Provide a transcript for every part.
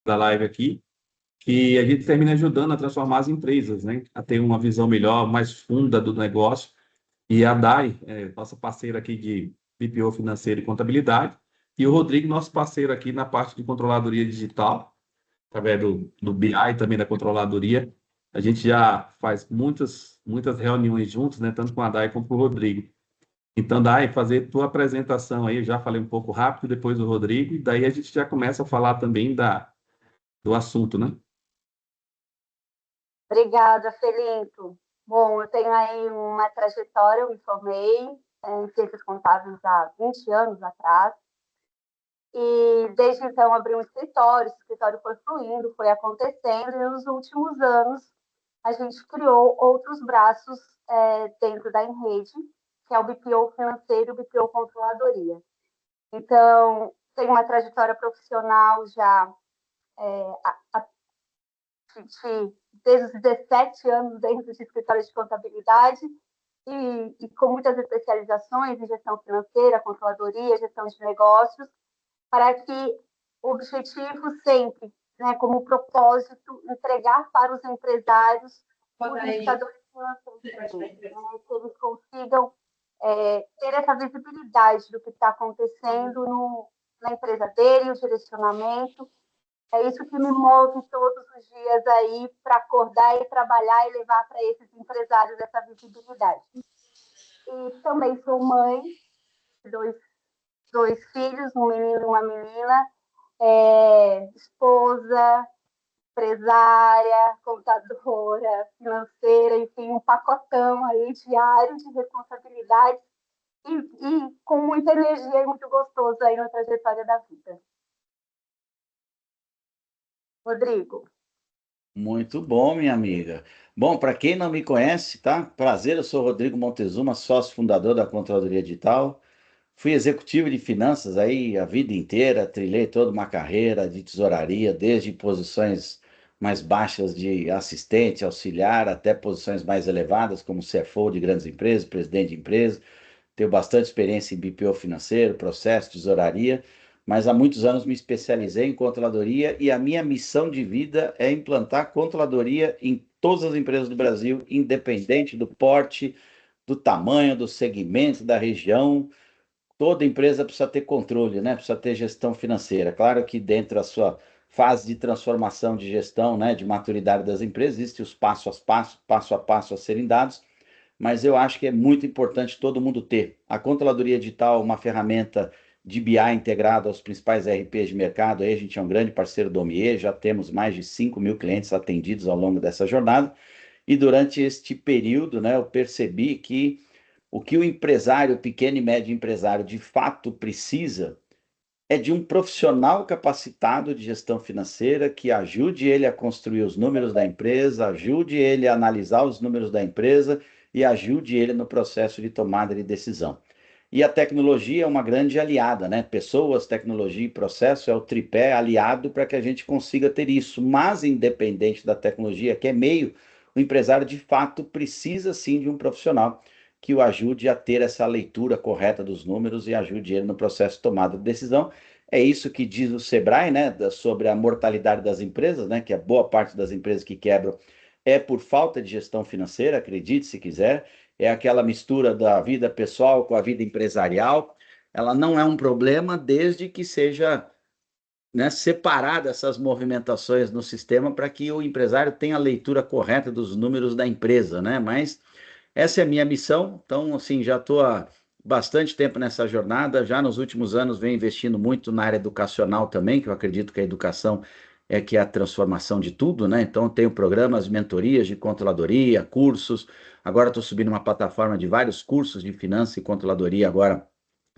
da live aqui, que a gente termina ajudando a transformar as empresas, né? A ter uma visão melhor, mais funda do negócio. E a Dai, nossa parceira aqui de BPO financeiro e contabilidade, e o Rodrigo, nosso parceiro aqui na parte de controladoria digital, através do BI também da controladoria. A gente já faz muitas reuniões juntos, né? Tanto com a Dai como com o Rodrigo. Então, Dai, fazer tua apresentação aí, eu já falei um pouco rápido, depois o Rodrigo, e daí a gente já começa a falar também do assunto, né? Obrigada, Felinto. Bom, eu tenho aí uma trajetória, eu me formei em Ciências Contábeis há 20 anos atrás, e desde então abri um escritório, esse escritório foi fluindo, foi acontecendo, e nos últimos anos a gente criou outros braços dentro da Enrede, que é o BPO financeiro e o BPO controladoria. Então, tenho uma trajetória profissional já a desde os 17 anos dentro de escritório de contabilidade e com muitas especializações em gestão financeira, controladoria, gestão de negócios, para que o objetivo sempre, né, como propósito, entregar para os empresários os indicadores financeiros, né, que eles consigam ter essa visibilidade do que está acontecendo na empresa dele, o direcionamento. É isso que me move todos os dias aí para acordar e trabalhar e levar para esses empresários essa visibilidade. E também sou mãe de dois filhos, um menino e uma menina, esposa, empresária, contadora, financeira, enfim, um pacotão aí diário de responsabilidades e com muita energia e muito gostoso aí na trajetória da vida. Rodrigo. Muito bom, minha amiga. Bom, para quem não me conhece, tá? Prazer, eu sou Rodrigo Montezuma, sócio fundador da Controladoria Digital. Fui executivo de finanças aí a vida inteira, trilhei toda uma carreira de tesouraria, desde posições mais baixas de assistente, auxiliar, até posições mais elevadas, como CFO de grandes empresas, presidente de empresa. Tenho bastante experiência em BPO financeiro, processo, tesouraria, mas há muitos anos me especializei em controladoria e a minha missão de vida é implantar controladoria em todas as empresas do Brasil, independente do porte, do tamanho, do segmento, da região. Toda empresa precisa ter controle, né? Precisa ter gestão financeira. Claro que dentro da sua fase de transformação de gestão, né, de maturidade das empresas, existem os passo a passo a serem dados, mas eu acho que é muito importante todo mundo ter. A controladoria digital é uma ferramenta de BI integrada aos principais ERPs de mercado. Aí a gente é um grande parceiro do OMIE, já temos mais de 5 mil clientes atendidos ao longo dessa jornada. E durante este período, né, eu percebi que o que o empresário, o pequeno e médio empresário, de fato precisa é de um profissional capacitado de gestão financeira que ajude ele a construir os números da empresa, ajude ele a analisar os números da empresa e ajude ele no processo de tomada de decisão. E a tecnologia é uma grande aliada, né? Pessoas, tecnologia e processo é o tripé aliado para que a gente consiga ter isso. Mas, independente da tecnologia, que é meio, o empresário de fato precisa sim de um profissional que o ajude a ter essa leitura correta dos números e ajude ele no processo de tomada de decisão. É isso que diz o Sebrae, né, sobre a mortalidade das empresas, né, que a boa parte das empresas que quebram é por falta de gestão financeira, acredite se quiser, é aquela mistura da vida pessoal com a vida empresarial. Ela não é um problema desde que seja, né, separada essas movimentações no sistema para que o empresário tenha a leitura correta dos números da empresa, né? Mas essa é a minha missão, então, assim, já estou há bastante tempo nessa jornada, já nos últimos anos venho investindo muito na área educacional também, que eu acredito que a educação é que é a transformação de tudo, né? Então, eu tenho programas, mentorias de controladoria, cursos, agora estou subindo uma plataforma de vários cursos de finanças e controladoria agora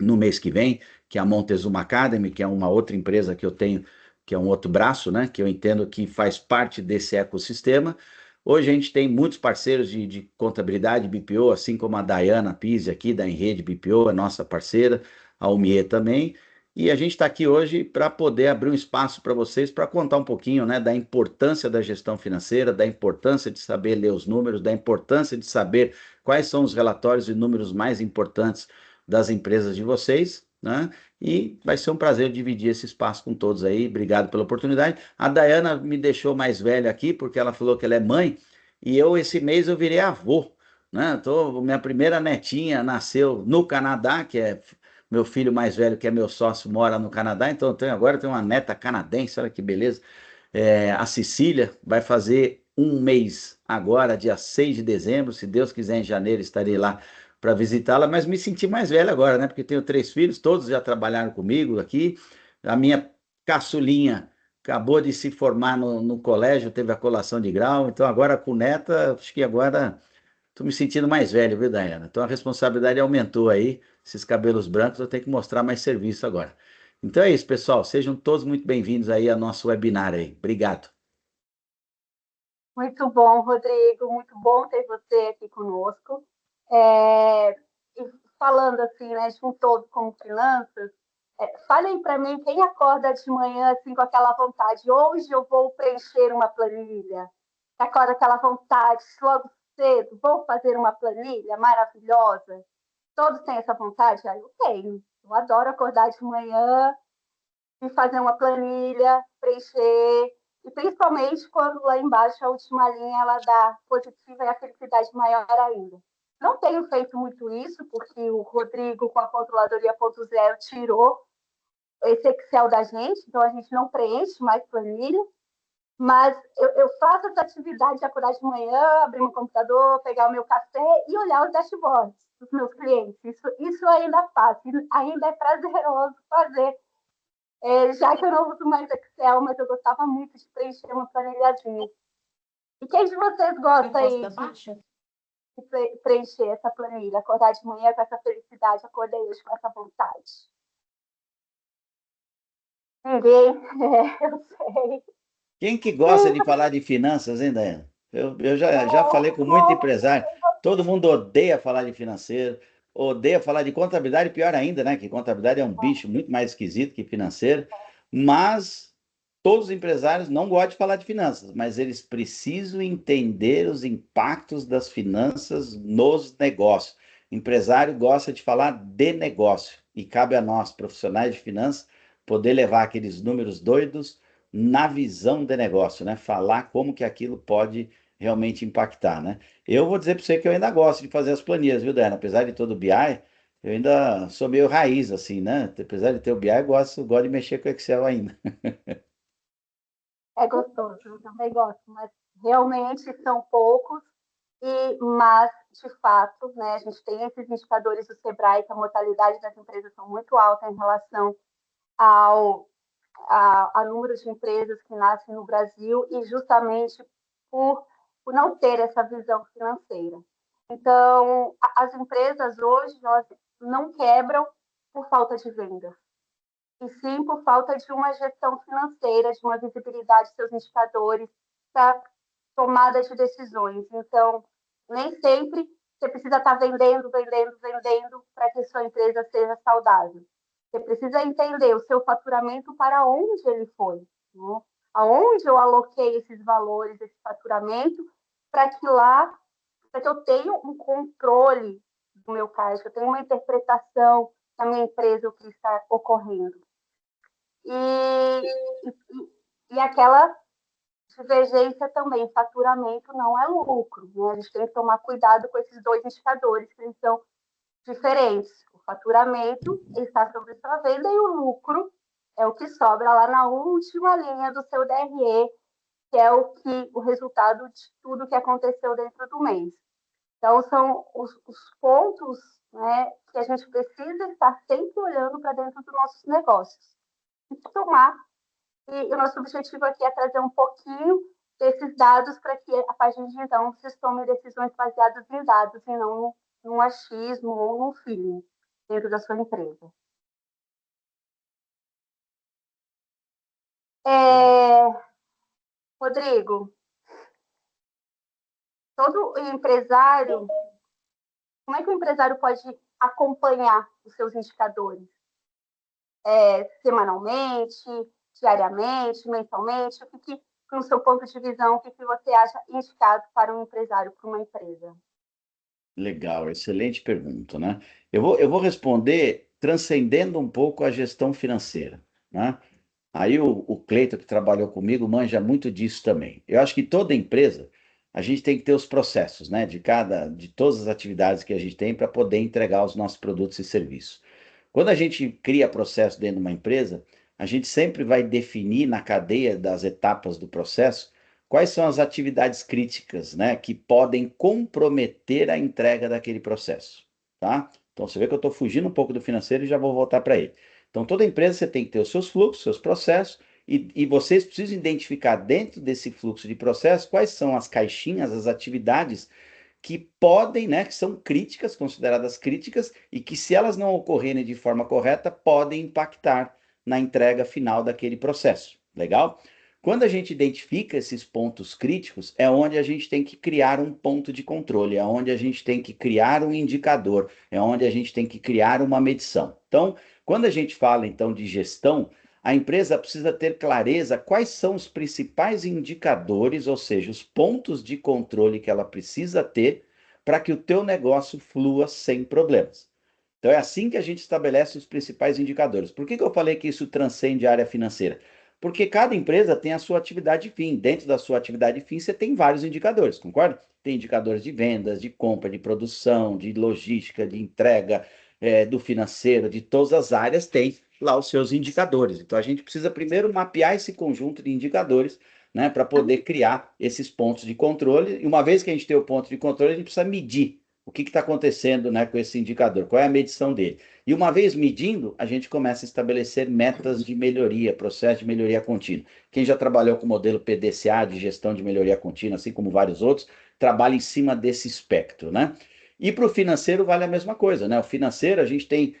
no mês que vem, que é a Montezuma Academy, que é uma outra empresa que eu tenho, que é um outro braço, né? Que eu entendo que faz parte desse ecossistema. Hoje a gente tem muitos parceiros de contabilidade BPO, assim como a Dayana Pise aqui da Enrede BPO, é nossa parceira, a Umie também. E a gente está aqui hoje para poder abrir um espaço para vocês para contar um pouquinho, né, da importância da gestão financeira, da importância de saber ler os números, da importância de saber quais são os relatórios e números mais importantes das empresas de vocês, né? e vai ser um prazer dividir esse espaço com todos aí. Obrigado pela oportunidade. A Dayana me deixou mais velho aqui, porque ela falou que ela é mãe, e esse mês eu virei avô, né? Minha primeira netinha nasceu no Canadá, que é meu filho mais velho, que é meu sócio, mora no Canadá, então agora eu tenho uma neta canadense, olha que beleza. A Cecília vai fazer um mês agora, dia 6 de dezembro. Se Deus quiser, em janeiro estarei lá para visitá-la, mas me senti mais velho agora, né? Porque tenho 3 filhos, todos já trabalharam comigo aqui. A minha caçulinha acabou de se formar no colégio, teve a colação de grau, então agora com neta, acho que agora estou me sentindo mais velho, viu, Dayana? Então a responsabilidade aumentou aí, esses cabelos brancos, eu tenho que mostrar mais serviço agora. Então é isso, pessoal. Sejam todos muito bem-vindos aí ao nosso webinar aí. Obrigado. Muito bom, Rodrigo, muito bom ter você aqui conosco. É, e falando assim, né, de um todo como finanças, falem para mim quem acorda de manhã assim com aquela vontade, hoje eu vou preencher uma planilha, acorda aquela vontade, logo cedo, vou fazer uma planilha maravilhosa. Todos têm essa vontade? Ah, eu tenho. Eu adoro acordar de manhã e fazer uma planilha, preencher, e principalmente quando lá embaixo a última linha ela dá positiva e a felicidade maior ainda. Não tenho feito muito isso, porque o Rodrigo, com a controladoria 0.0, tirou esse Excel da gente, então a gente não preenche mais planilha, mas eu faço essa atividade de acordar de manhã, abrir meu computador, pegar o meu café e olhar os dashboards dos meus clientes. Isso ainda faço, ainda é prazeroso fazer. Já que eu não uso mais Excel, mas eu gostava muito de preencher uma planilhazinha. E quem de vocês gosta aí de preencher essa planilha? Acordar de manhã com essa felicidade, acordei hoje com essa vontade. Ninguém, eu sei. Quem que gosta de falar de finanças, hein, Dayana? Eu já falei com muito empresário. Todo mundo odeia falar de financeiro, odeia falar de contabilidade, pior ainda, né? Que contabilidade é um bicho muito mais esquisito que financeiro. Mas todos os empresários não gostam de falar de finanças, mas eles precisam entender os impactos das finanças nos negócios. O empresário gosta de falar de negócio e cabe a nós, profissionais de finanças, poder levar aqueles números doidos na visão de negócio, né? Falar como que aquilo pode realmente impactar, né? Eu vou dizer para você que eu ainda gosto de fazer as planilhas, viu, Dana? Apesar de todo o BI, eu ainda sou meio raiz, assim, né? Apesar de ter o BI, eu gosto de mexer com o Excel ainda. É gostoso, eu também gosto, mas realmente são poucos, mas, de fato, né, a gente tem esses indicadores do Sebrae que a mortalidade das empresas são muito alta em relação ao a número de empresas que nascem no Brasil e justamente por não ter essa visão financeira. Então, as empresas hoje elas não quebram por falta de vendas, e sim por falta de uma gestão financeira, de uma visibilidade de seus indicadores para tomada de decisões. Então, nem sempre você precisa estar vendendo para que sua empresa seja saudável. Você precisa entender o seu faturamento para onde ele foi, né? Aonde eu aloquei esses valores, esse faturamento, para que lá, para que eu tenha um controle do meu caixa, eu tenha uma interpretação da minha empresa, o que está ocorrendo. E aquela divergência também, faturamento não é lucro, né? A gente tem que tomar cuidado com esses dois indicadores, que eles são diferentes. O faturamento está sobre sua venda e o lucro é o que sobra lá na última linha do seu DRE, que é o resultado de tudo que aconteceu dentro do mês. Então, são os pontos, né, que a gente precisa estar sempre olhando para dentro dos nossos negócios. E tomar. E o nosso objetivo aqui é trazer um pouquinho desses dados para que, a partir de então, vocês tomem decisões baseadas em dados e não num achismo ou num feeling dentro da sua empresa. Rodrigo, todo empresário, como é que o empresário pode acompanhar os seus indicadores? Semanalmente, diariamente, mensalmente? No seu ponto de visão, o que você acha indicado para um empresário, para uma empresa? Legal, excelente pergunta, né? Eu vou responder transcendendo um pouco a gestão financeira, né? Aí o Cleiton, que trabalhou comigo, manja muito disso também. Eu acho que toda empresa, a gente tem que ter os processos, né? De todas as atividades que a gente tem para poder entregar os nossos produtos e serviços. Quando a gente cria processo dentro de uma empresa, a gente sempre vai definir na cadeia das etapas do processo quais são as atividades críticas, né, que podem comprometer a entrega daquele processo, tá? Então você vê que eu estou fugindo um pouco do financeiro e já vou voltar para ele. Então toda empresa você tem que ter os seus fluxos, seus processos, e vocês precisam identificar dentro desse fluxo de processo quais são as caixinhas, as atividades que podem, né, que são críticas, consideradas críticas, e que se elas não ocorrerem de forma correta, podem impactar na entrega final daquele processo. Legal? Quando a gente identifica esses pontos críticos, é onde a gente tem que criar um ponto de controle, é onde a gente tem que criar um indicador, é onde a gente tem que criar uma medição. Então, quando a gente fala então de gestão, a empresa precisa ter clareza quais são os principais indicadores, ou seja, os pontos de controle que ela precisa ter para que o teu negócio flua sem problemas. Então é assim que a gente estabelece os principais indicadores. Por que eu falei que isso transcende a área financeira? Porque cada empresa tem a sua atividade fim. Dentro da sua atividade fim, você tem vários indicadores, concorda? Tem indicadores de vendas, de compra, de produção, de logística, de entrega, do financeiro, de todas as áreas, tem lá os seus indicadores. Então a gente precisa primeiro mapear esse conjunto de indicadores, né, para poder criar esses pontos de controle. E uma vez que a gente tem o ponto de controle, a gente precisa medir o que está acontecendo, né, com esse indicador, qual é a medição dele. E uma vez medindo, a gente começa a estabelecer metas de melhoria, processo de melhoria contínua. Quem já trabalhou com o modelo PDCA, de gestão de melhoria contínua, assim como vários outros, trabalha em cima desse espectro, né? E para o financeiro vale a mesma coisa, né? O financeiro, a gente tem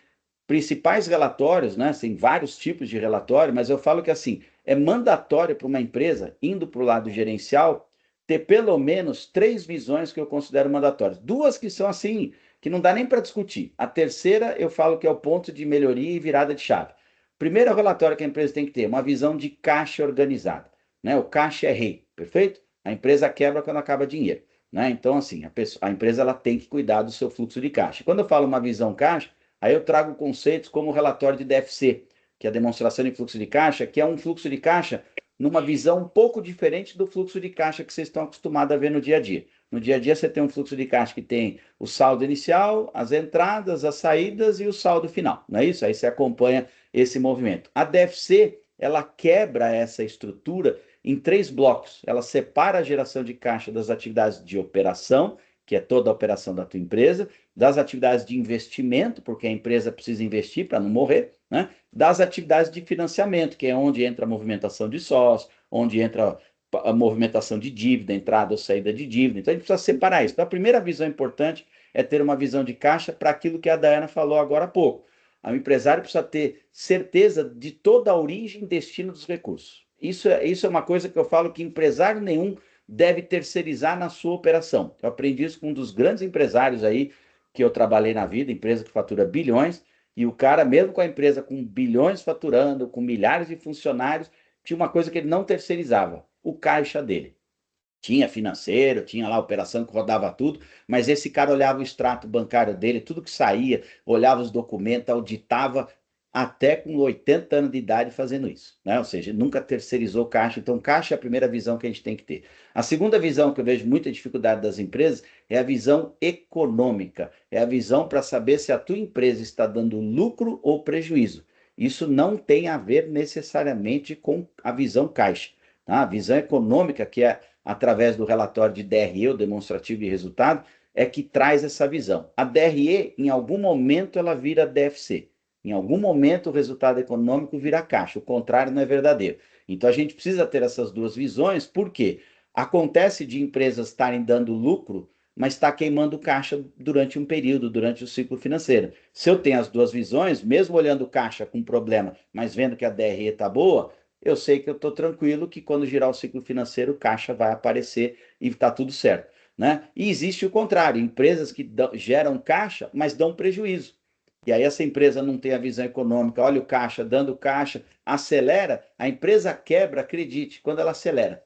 principais relatórios, né? Tem vários tipos de relatório, mas eu falo que assim, é mandatório para uma empresa, indo para o lado gerencial, ter pelo menos 3 visões que eu considero mandatórias. 2 que são assim, que não dá nem para discutir. A terceira eu falo que é o ponto de melhoria e virada de chave. Primeiro relatório que a empresa tem que ter, uma visão de caixa organizada, né? O caixa é rei, perfeito? A empresa quebra quando acaba dinheiro, né? Então assim, a empresa ela tem que cuidar do seu fluxo de caixa. Quando eu falo uma visão caixa, aí eu trago conceitos como o relatório de DFC, que é a demonstração de fluxo de caixa, que é um fluxo de caixa numa visão um pouco diferente do fluxo de caixa que vocês estão acostumados a ver no dia a dia. No dia a dia você tem um fluxo de caixa que tem o saldo inicial, as entradas, as saídas e o saldo final, não é isso? Aí você acompanha esse movimento. A DFC, ela quebra essa estrutura em 3 blocos. Ela separa a geração de caixa das atividades de operação, que é toda a operação da tua empresa, das atividades de investimento, porque a empresa precisa investir para não morrer, né? Das atividades de financiamento, que é onde entra a movimentação de sócios, onde entra a movimentação de dívida, entrada ou saída de dívida. Então a gente precisa separar isso. Então a primeira visão importante é ter uma visão de caixa para aquilo que a Daiana falou agora há pouco. O empresário precisa ter certeza de toda a origem e destino dos recursos. Isso é uma coisa que eu falo que empresário nenhum deve terceirizar na sua operação. Eu aprendi isso com um dos grandes empresários aí que eu trabalhei na vida, empresa que fatura bilhões, e o cara, mesmo com a empresa com bilhões faturando, com milhares de funcionários, tinha uma coisa que ele não terceirizava, o caixa dele. Tinha financeiro, tinha lá a operação que rodava tudo, mas esse cara olhava o extrato bancário dele, tudo que saía, olhava os documentos, auditava, até com 80 anos de idade fazendo isso, né? Ou seja, nunca terceirizou caixa. Então, caixa é a primeira visão que a gente tem que ter. A segunda visão que eu vejo muita dificuldade das empresas é a visão econômica. É a visão para saber se a tua empresa está dando lucro ou prejuízo. Isso não tem a ver necessariamente com a visão caixa, tá? A visão econômica, que é através do relatório de DRE, o demonstrativo de resultado, é que traz essa visão. A DRE, em algum momento, ela vira DFC. Em algum momento o resultado econômico vira caixa, o contrário não é verdadeiro. Então a gente precisa ter essas 2 visões, porque acontece de empresas estarem dando lucro, mas está queimando caixa durante um período, durante o ciclo financeiro. Se eu tenho as 2 visões, mesmo olhando caixa com problema, mas vendo que a DRE está boa, eu sei que eu estou tranquilo que quando girar o ciclo financeiro, o caixa vai aparecer e está tudo certo, né? E existe o contrário, empresas que geram caixa, mas dão prejuízo. E aí essa empresa não tem a visão econômica, olha o caixa, dando caixa, acelera, a empresa quebra, acredite, quando ela acelera.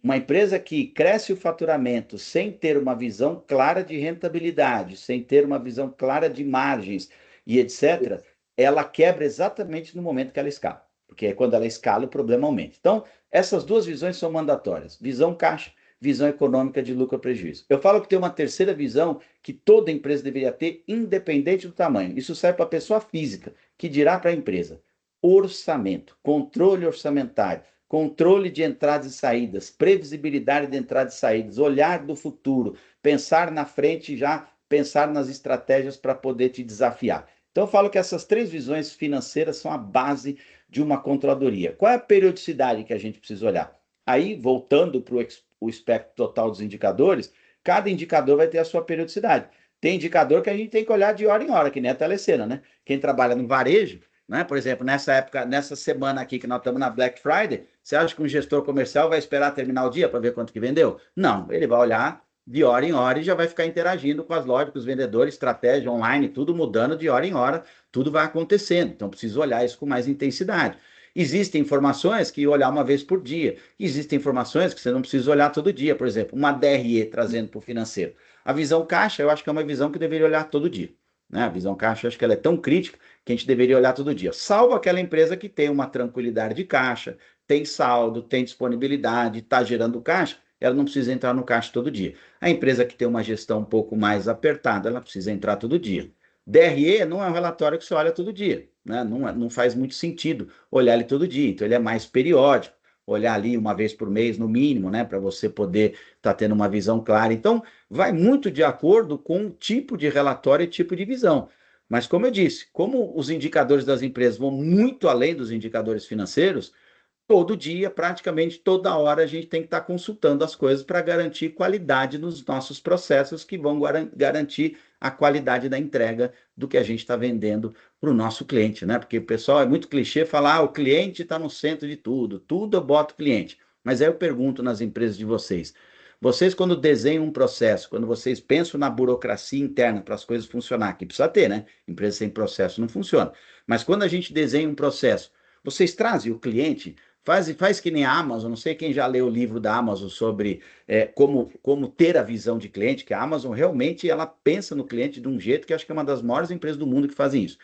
Uma empresa que cresce o faturamento sem ter uma visão clara de rentabilidade, sem ter uma visão clara de margens e etc., ela quebra exatamente no momento que ela escala, porque é quando ela escala o problema aumenta. Então, essas duas visões são mandatórias, visão caixa, visão econômica de lucro ou prejuízo. Eu falo que tem uma terceira visão que toda empresa deveria ter, independente do tamanho. Isso serve para a pessoa física, que dirá para a empresa: orçamento, controle orçamentário, controle de entradas e saídas, previsibilidade de entradas e saídas, olhar do futuro, pensar na frente e já pensar nas estratégias para poder te desafiar. Então, eu falo que essas três visões financeiras são a base de uma controladoria. Qual é a periodicidade que a gente precisa olhar? Aí, voltando para o espectro total dos indicadores, cada indicador vai ter a sua periodicidade. Tem indicador que a gente tem que olhar de hora em hora, que nem a telecena, né? Quem trabalha no varejo, né? Por exemplo, nessa época, nessa semana aqui que nós estamos na Black Friday, você acha que um gestor comercial vai esperar terminar o dia para ver quanto que vendeu? Não, ele vai olhar de hora em hora e já vai ficar interagindo com as lojas, com os vendedores, estratégia online, tudo mudando de hora em hora, tudo vai acontecendo. Então, preciso olhar isso com mais intensidade. Existem informações que olhar uma vez por dia. Existem informações que você não precisa olhar todo dia. Por exemplo, uma DRE trazendo para o financeiro. A visão caixa, eu acho que é uma visão que deveria olhar todo dia. Né? A visão caixa, eu acho que ela é tão crítica que a gente deveria olhar todo dia. Salvo aquela empresa que tem uma tranquilidade de caixa, tem saldo, tem disponibilidade, está gerando caixa, ela não precisa entrar no caixa todo dia. A empresa que tem uma gestão um pouco mais apertada, ela precisa entrar todo dia. DRE não é um relatório que você olha todo dia, né? Não faz muito sentido olhar ele todo dia, então ele é mais periódico, olhar ali uma vez por mês no mínimo, né? Para você poder estar tendo uma visão clara. Então, vai muito de acordo com o tipo de relatório e tipo de visão. Mas, como eu disse, como os indicadores das empresas vão muito além dos indicadores financeiros, todo dia, praticamente toda hora, a gente tem que estar consultando as coisas para garantir qualidade nos nossos processos, que vão garantir a qualidade da entrega do que a gente está vendendo para o nosso cliente, né? Porque o pessoal é muito clichê falar, o cliente está no centro de tudo, tudo eu boto cliente. Mas aí eu pergunto nas empresas de vocês, quando desenham um processo, quando vocês pensam na burocracia interna para as coisas funcionar, que precisa ter, né? Empresa sem processo não funciona. Mas quando a gente desenha um processo, vocês trazem o cliente. Faz que nem a Amazon, não sei quem já leu o livro da Amazon sobre como ter a visão de cliente, que a Amazon realmente ela pensa no cliente de um jeito que acho que é uma das maiores empresas do mundo que fazem isso.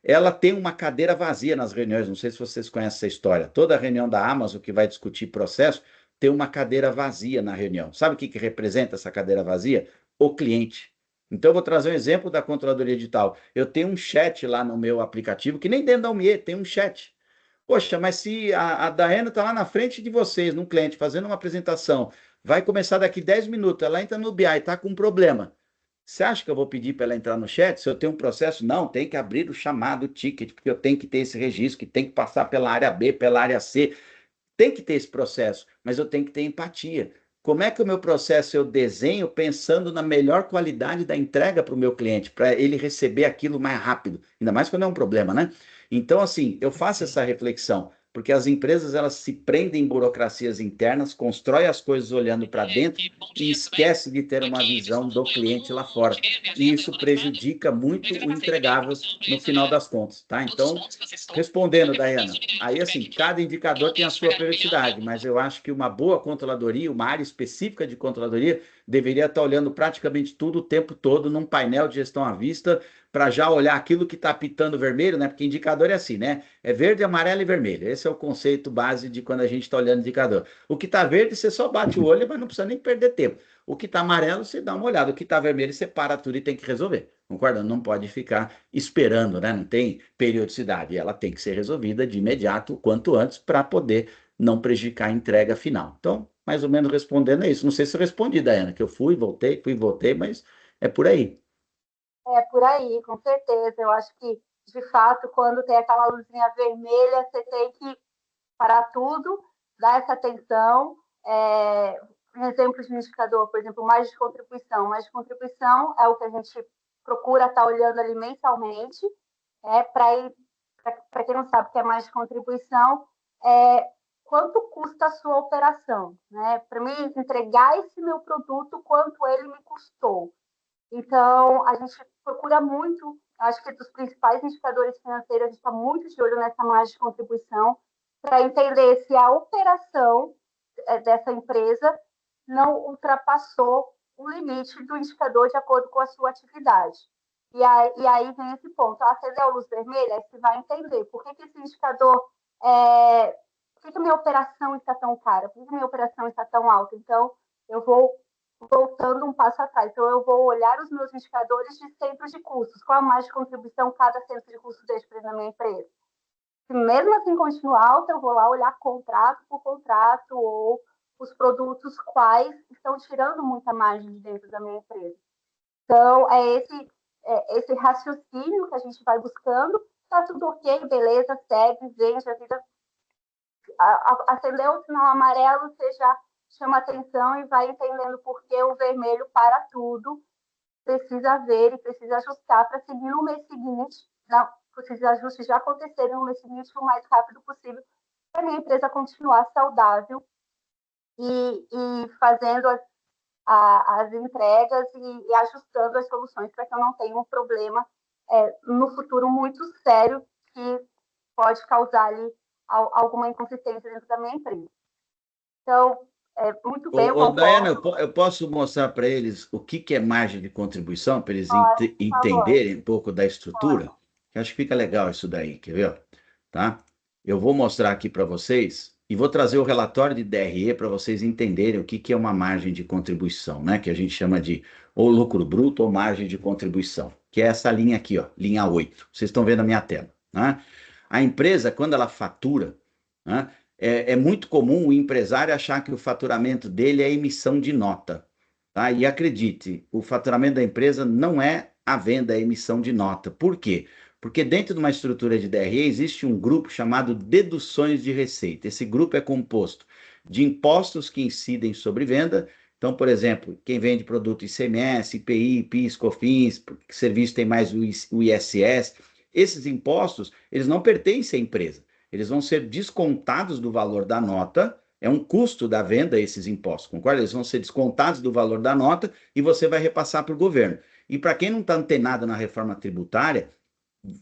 Ela tem uma cadeira vazia nas reuniões, não sei se vocês conhecem essa história. Toda reunião da Amazon que vai discutir processo tem uma cadeira vazia na reunião. Sabe o que representa essa cadeira vazia? O cliente. Então, eu vou trazer um exemplo da controladoria digital. Eu tenho um chat lá no meu aplicativo, que nem dentro da Umie tem um chat. Poxa, mas se a Diana está lá na frente de vocês, num cliente, fazendo uma apresentação, vai começar daqui 10 minutos, ela entra no BI e está com um problema. Você acha que eu vou pedir para ela entrar no chat? Se eu tenho um processo, não, tem que abrir o chamado ticket, porque eu tenho que ter esse registro, que tem que passar pela área B, pela área C. Tem que ter esse processo, mas eu tenho que ter empatia. Como é que o meu processo eu desenho pensando na melhor qualidade da entrega para o meu cliente, para ele receber aquilo mais rápido, ainda mais quando é um problema, né? Então, assim, eu faço essa reflexão, porque as empresas elas se prendem em burocracias internas, constroem as coisas olhando para dentro e esquece de ter uma visão do cliente lá fora. E isso prejudica muito o entregável no final das contas, tá? Então, respondendo, Dayana, aí assim, cada indicador tem a sua periodicidade, mas eu acho que uma boa controladoria, uma área específica de controladoria, deveria estar olhando praticamente tudo o tempo todo num painel de gestão à vista, para já olhar aquilo que está pitando vermelho, né? Porque indicador é assim, né? É verde, amarelo e vermelho. Esse é o conceito base de quando a gente está olhando indicador. O que está verde, você só bate o olho, mas não precisa nem perder tempo. O que está amarelo, você dá uma olhada. O que está vermelho, você para tudo e tem que resolver. Concorda? Não pode ficar esperando, né? Não tem periodicidade. Ela tem que ser resolvida de imediato, o quanto antes, para poder não prejudicar a entrega final. Então, mais ou menos respondendo é isso. Não sei se eu respondi, Daiana, que eu fui, voltei, mas é por aí. É por aí, com certeza. Eu acho que, de fato, quando tem aquela luzinha vermelha, você tem que parar tudo, dar essa atenção. Um exemplo de indicador, por exemplo, mais de contribuição. Mais de contribuição é o que a gente procura estar olhando ali mensalmente. Para quem não sabe o que é mais de contribuição, quanto custa a sua operação. Né? Para mim, entregar esse meu produto, quanto ele me custou. Então, a gente procura muito, acho que dos principais indicadores financeiros, a gente está muito de olho nessa margem de contribuição, para entender se a operação dessa empresa não ultrapassou o limite do indicador de acordo com a sua atividade. E aí vem esse ponto. Acendeu a luz vermelha, aí você vai entender por que esse indicador, por que a minha operação está tão cara, por que a minha operação está tão alta. Então, eu vou voltando um passo atrás. Então, eu vou olhar os meus indicadores de centros de custos. Qual a margem de contribuição cada centro de custos deixa na minha empresa? Se mesmo assim continuar alta, eu vou lá olhar contrato por contrato ou os produtos quais estão tirando muita margem de dentro da minha empresa. Então, esse raciocínio que a gente vai buscando, tá tudo ok, beleza, segue, vende, a vida acendeu o sinal amarelo, você já chama atenção e vai entendendo por que o vermelho para tudo, precisa ver e precisa ajustar para seguir no mês seguinte, esses ajustes já acontecerem no mês seguinte o mais rápido possível, para a minha empresa continuar saudável e fazendo as entregas e ajustando as soluções para que eu não tenha um problema no futuro muito sério que pode causar ali alguma inconsistência dentro da minha empresa. Então, muito bem, eu concordo. Daiane, eu posso mostrar para eles o que é margem de contribuição, para eles entenderem um pouco da estrutura? Eu acho que fica legal isso daí, quer ver? Tá? Eu vou mostrar aqui para vocês e vou trazer o relatório de DRE para vocês entenderem o que é uma margem de contribuição, né? Que a gente chama de ou lucro bruto ou margem de contribuição, que é essa linha aqui, ó, linha 8. Vocês estão vendo a minha tela, né? A empresa, quando ela fatura, né, é muito comum o empresário achar que o faturamento dele é a emissão de nota. Tá? E acredite, o faturamento da empresa não é a venda, a emissão de nota. Por quê? Porque dentro de uma estrutura de DRE existe um grupo chamado deduções de receita. Esse grupo é composto de impostos que incidem sobre venda. Então, por exemplo, quem vende produto ICMS, IPI, PIS, COFINS, serviço tem mais o ISS. Esses impostos, eles não pertencem à empresa. Eles vão ser descontados do valor da nota, é um custo da venda esses impostos, concorda? Eles vão ser descontados do valor da nota e você vai repassar para o governo. E para quem não está antenado na reforma tributária,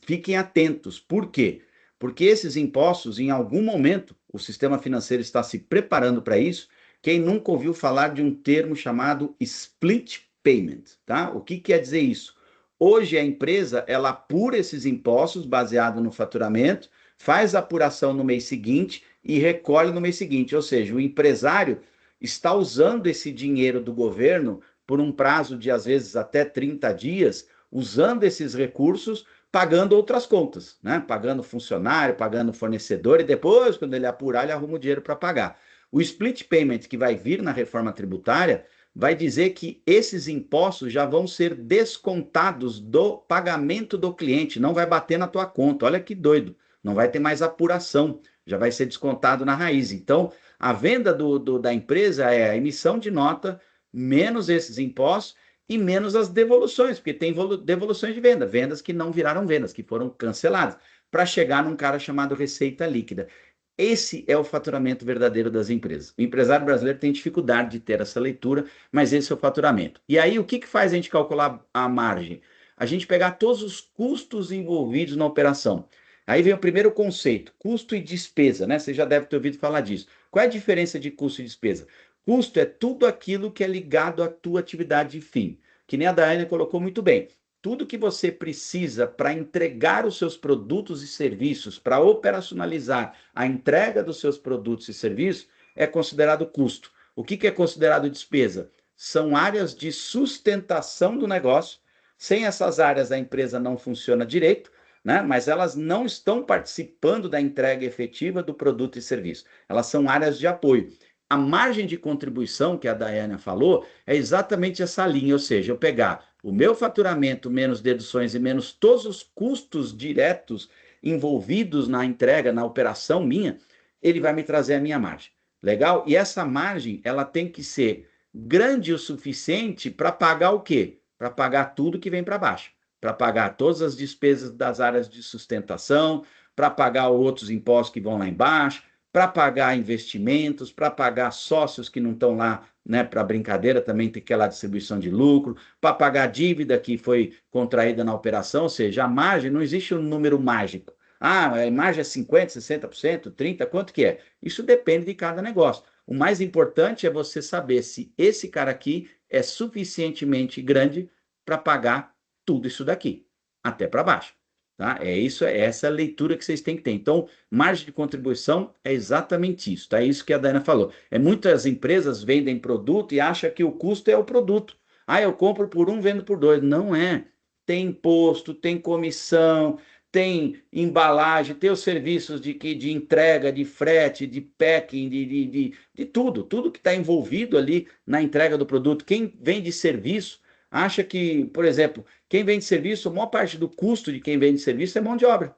fiquem atentos. Por quê? Porque esses impostos, em algum momento, o sistema financeiro está se preparando para isso. Quem nunca ouviu falar de um termo chamado split payment, tá? O que quer dizer isso? Hoje a empresa, ela apura esses impostos baseado no faturamento, faz a apuração no mês seguinte e recolhe no mês seguinte. Ou seja, o empresário está usando esse dinheiro do governo por um prazo de, às vezes, até 30 dias, usando esses recursos, pagando outras contas, né? Pagando funcionário, pagando fornecedor, e depois, quando ele apurar, ele arruma o dinheiro para pagar. O split payment que vai vir na reforma tributária vai dizer que esses impostos já vão ser descontados do pagamento do cliente, não vai bater na tua conta. Olha que doido, não vai ter mais apuração, já vai ser descontado na raiz. Então, a venda da empresa é a emissão de nota, menos esses impostos e menos as devoluções, porque tem devoluções de venda, vendas que não viraram vendas, que foram canceladas, para chegar num cara chamado receita líquida. Esse é o faturamento verdadeiro das empresas. O empresário brasileiro tem dificuldade de ter essa leitura, mas esse é o faturamento. E aí, o que faz a gente calcular a margem? A gente pegar todos os custos envolvidos na operação. Aí vem o primeiro conceito, custo e despesa, né? Você já deve ter ouvido falar disso. Qual é a diferença de custo e despesa? Custo é tudo aquilo que é ligado à tua atividade de fim. Que nem a Daiane colocou muito bem. Tudo que você precisa para entregar os seus produtos e serviços, para operacionalizar a entrega dos seus produtos e serviços, é considerado custo. O que é considerado despesa? São áreas de sustentação do negócio. Sem essas áreas, a empresa não funciona direito, né? Mas elas não estão participando da entrega efetiva do produto e serviço. Elas são áreas de apoio. A margem de contribuição, que a Daiane falou, é exatamente essa linha, ou seja, eu pegar o meu faturamento menos deduções e menos todos os custos diretos envolvidos na entrega, na operação minha, ele vai me trazer a minha margem. Legal? E essa margem, ela tem que ser grande o suficiente para pagar o quê? Para pagar tudo que vem para baixo. Para pagar todas as despesas das áreas de sustentação, para pagar outros impostos que vão lá embaixo, para pagar investimentos, para pagar sócios que não estão lá, né, para brincadeira, também tem aquela distribuição de lucro, para pagar dívida que foi contraída na operação, ou seja, a margem, não existe um número mágico. Ah, a margem é 50%, 60%, 30%, quanto que é? Isso depende de cada negócio. O mais importante é você saber se esse cara aqui é suficientemente grande para pagar tudo isso daqui, até para baixo. Tá? É essa leitura que vocês têm que ter. Então, margem de contribuição é exatamente isso, tá? É isso que a Dana falou. Muitas empresas vendem produto e acham que o custo é o produto. Ah, eu compro por um, vendo por dois. Não é. Tem imposto, tem comissão, tem embalagem, tem os serviços de entrega, de frete, de packing, de tudo. Tudo que está envolvido ali na entrega do produto. Quem vende serviço acha que, por exemplo, quem vende serviço, a maior parte do custo de quem vende serviço é mão de obra.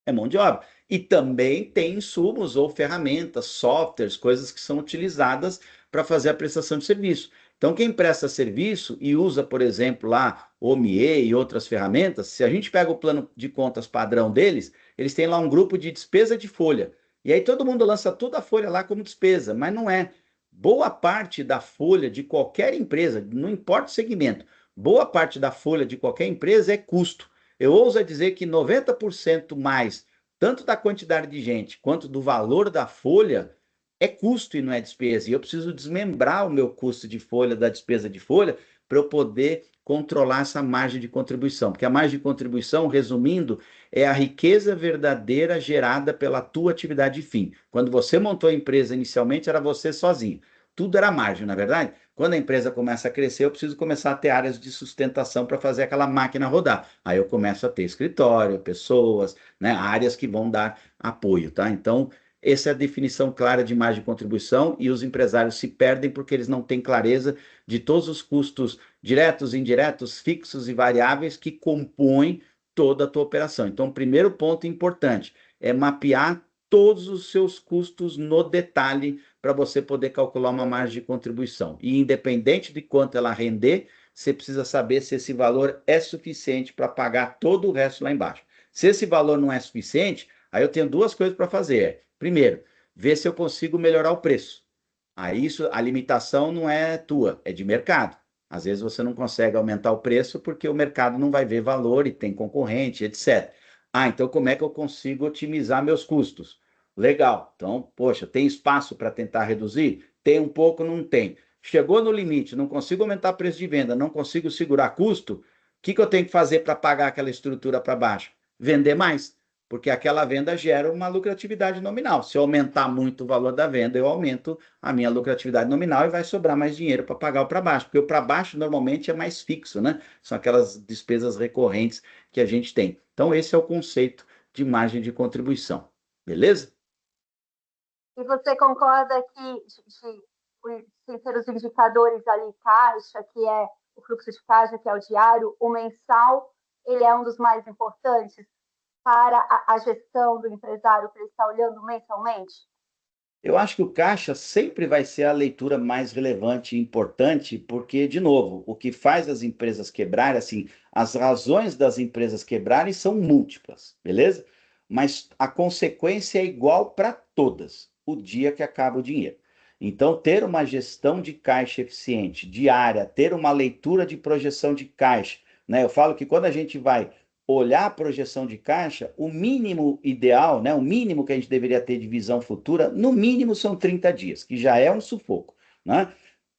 É mão de obra. E também tem insumos ou ferramentas, softwares, coisas que são utilizadas para fazer a prestação de serviço. Então, quem presta serviço e usa, por exemplo, lá o OMIE e outras ferramentas, se a gente pega o plano de contas padrão deles, eles têm lá um grupo de despesa de folha. E aí todo mundo lança toda a folha lá como despesa, mas não é. Boa parte da folha de qualquer empresa, não importa o segmento, boa parte da folha de qualquer empresa é custo. Eu ouso dizer que 90% mais, tanto da quantidade de gente quanto do valor da folha, é custo e não é despesa. E eu preciso desmembrar o meu custo de folha da despesa de folha para eu poder controlar essa margem de contribuição. Porque a margem de contribuição, resumindo, é a riqueza verdadeira gerada pela tua atividade de fim. Quando você montou a empresa inicialmente, era você sozinho. Tudo era margem, na verdade. Quando a empresa começa a crescer, eu preciso começar a ter áreas de sustentação para fazer aquela máquina rodar. Aí eu começo a ter escritório, pessoas, né, áreas que vão dar apoio, tá? Então, essa é a definição clara de margem de contribuição e os empresários se perdem porque eles não têm clareza de todos os custos diretos, indiretos, fixos e variáveis que compõem toda a tua operação. Então, o primeiro ponto importante é mapear todos os seus custos no detalhe para você poder calcular uma margem de contribuição. E independente de quanto ela render, você precisa saber se esse valor é suficiente para pagar todo o resto lá embaixo. Se esse valor não é suficiente, aí eu tenho duas coisas para fazer. Primeiro, ver se eu consigo melhorar o preço. Aí isso, a limitação não é tua, é de mercado. Às vezes você não consegue aumentar o preço porque o mercado não vai ver valor e tem concorrente, etc. Ah, então como é que eu consigo otimizar meus custos? Legal. Então, poxa, tem espaço para tentar reduzir? Tem um pouco, não tem. Chegou no limite, não consigo aumentar o preço de venda, não consigo segurar custo, o que eu tenho que fazer para pagar aquela estrutura para baixo? Vender mais, porque aquela venda gera uma lucratividade nominal. Se eu aumentar muito o valor da venda, eu aumento a minha lucratividade nominal e vai sobrar mais dinheiro para pagar o para baixo, porque o para baixo normalmente é mais fixo, né? São aquelas despesas recorrentes que a gente tem. Então, esse é o conceito de margem de contribuição. Beleza? E você concorda que, sem ser os indicadores ali, caixa, que é o fluxo de caixa, que é o diário, o mensal, ele é um dos mais importantes para a gestão do empresário, que ele está olhando mensalmente? Eu acho que o caixa sempre vai ser a leitura mais relevante e importante, porque, de novo, o que faz as empresas quebrarem, assim, as razões das empresas quebrarem são múltiplas, beleza? Mas a consequência é igual para todas, o dia que acaba o dinheiro. Então, ter uma gestão de caixa eficiente, diária, ter uma leitura de projeção de caixa, né? Eu falo que quando a gente vai olhar a projeção de caixa, o mínimo ideal, né, o mínimo que a gente deveria ter de visão futura, no mínimo são 30 dias, que já é um sufoco. Né?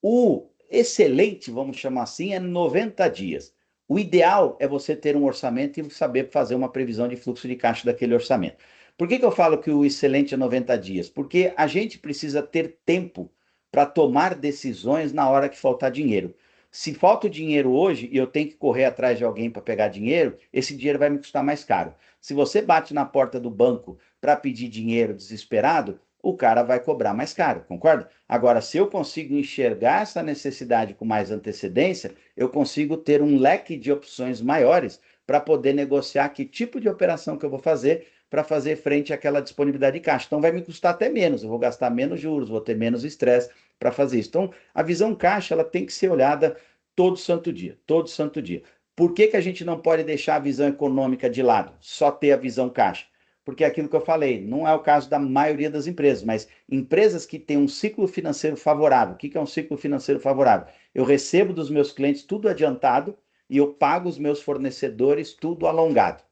O excelente, vamos chamar assim, é 90 dias. O ideal é você ter um orçamento e saber fazer uma previsão de fluxo de caixa daquele orçamento. Por que eu falo que o excelente é 90 dias? Porque a gente precisa ter tempo para tomar decisões na hora que faltar dinheiro. Se falta o dinheiro hoje e eu tenho que correr atrás de alguém para pegar dinheiro, esse dinheiro vai me custar mais caro. Se você bate na porta do banco para pedir dinheiro desesperado, o cara vai cobrar mais caro, concorda? Agora, se eu consigo enxergar essa necessidade com mais antecedência, eu consigo ter um leque de opções maiores para poder negociar que tipo de operação que eu vou fazer para fazer frente àquela disponibilidade de caixa. Então, vai me custar até menos, eu vou gastar menos juros, vou ter menos estresse para fazer isso. Então, a visão caixa ela tem que ser olhada todo santo dia, todo santo dia. Por que a gente não pode deixar a visão econômica de lado, só ter a visão caixa? Porque é aquilo que eu falei, não é o caso da maioria das empresas, mas empresas que têm um ciclo financeiro favorável. O que é um ciclo financeiro favorável? Eu recebo dos meus clientes tudo adiantado e eu pago os meus fornecedores tudo alongado.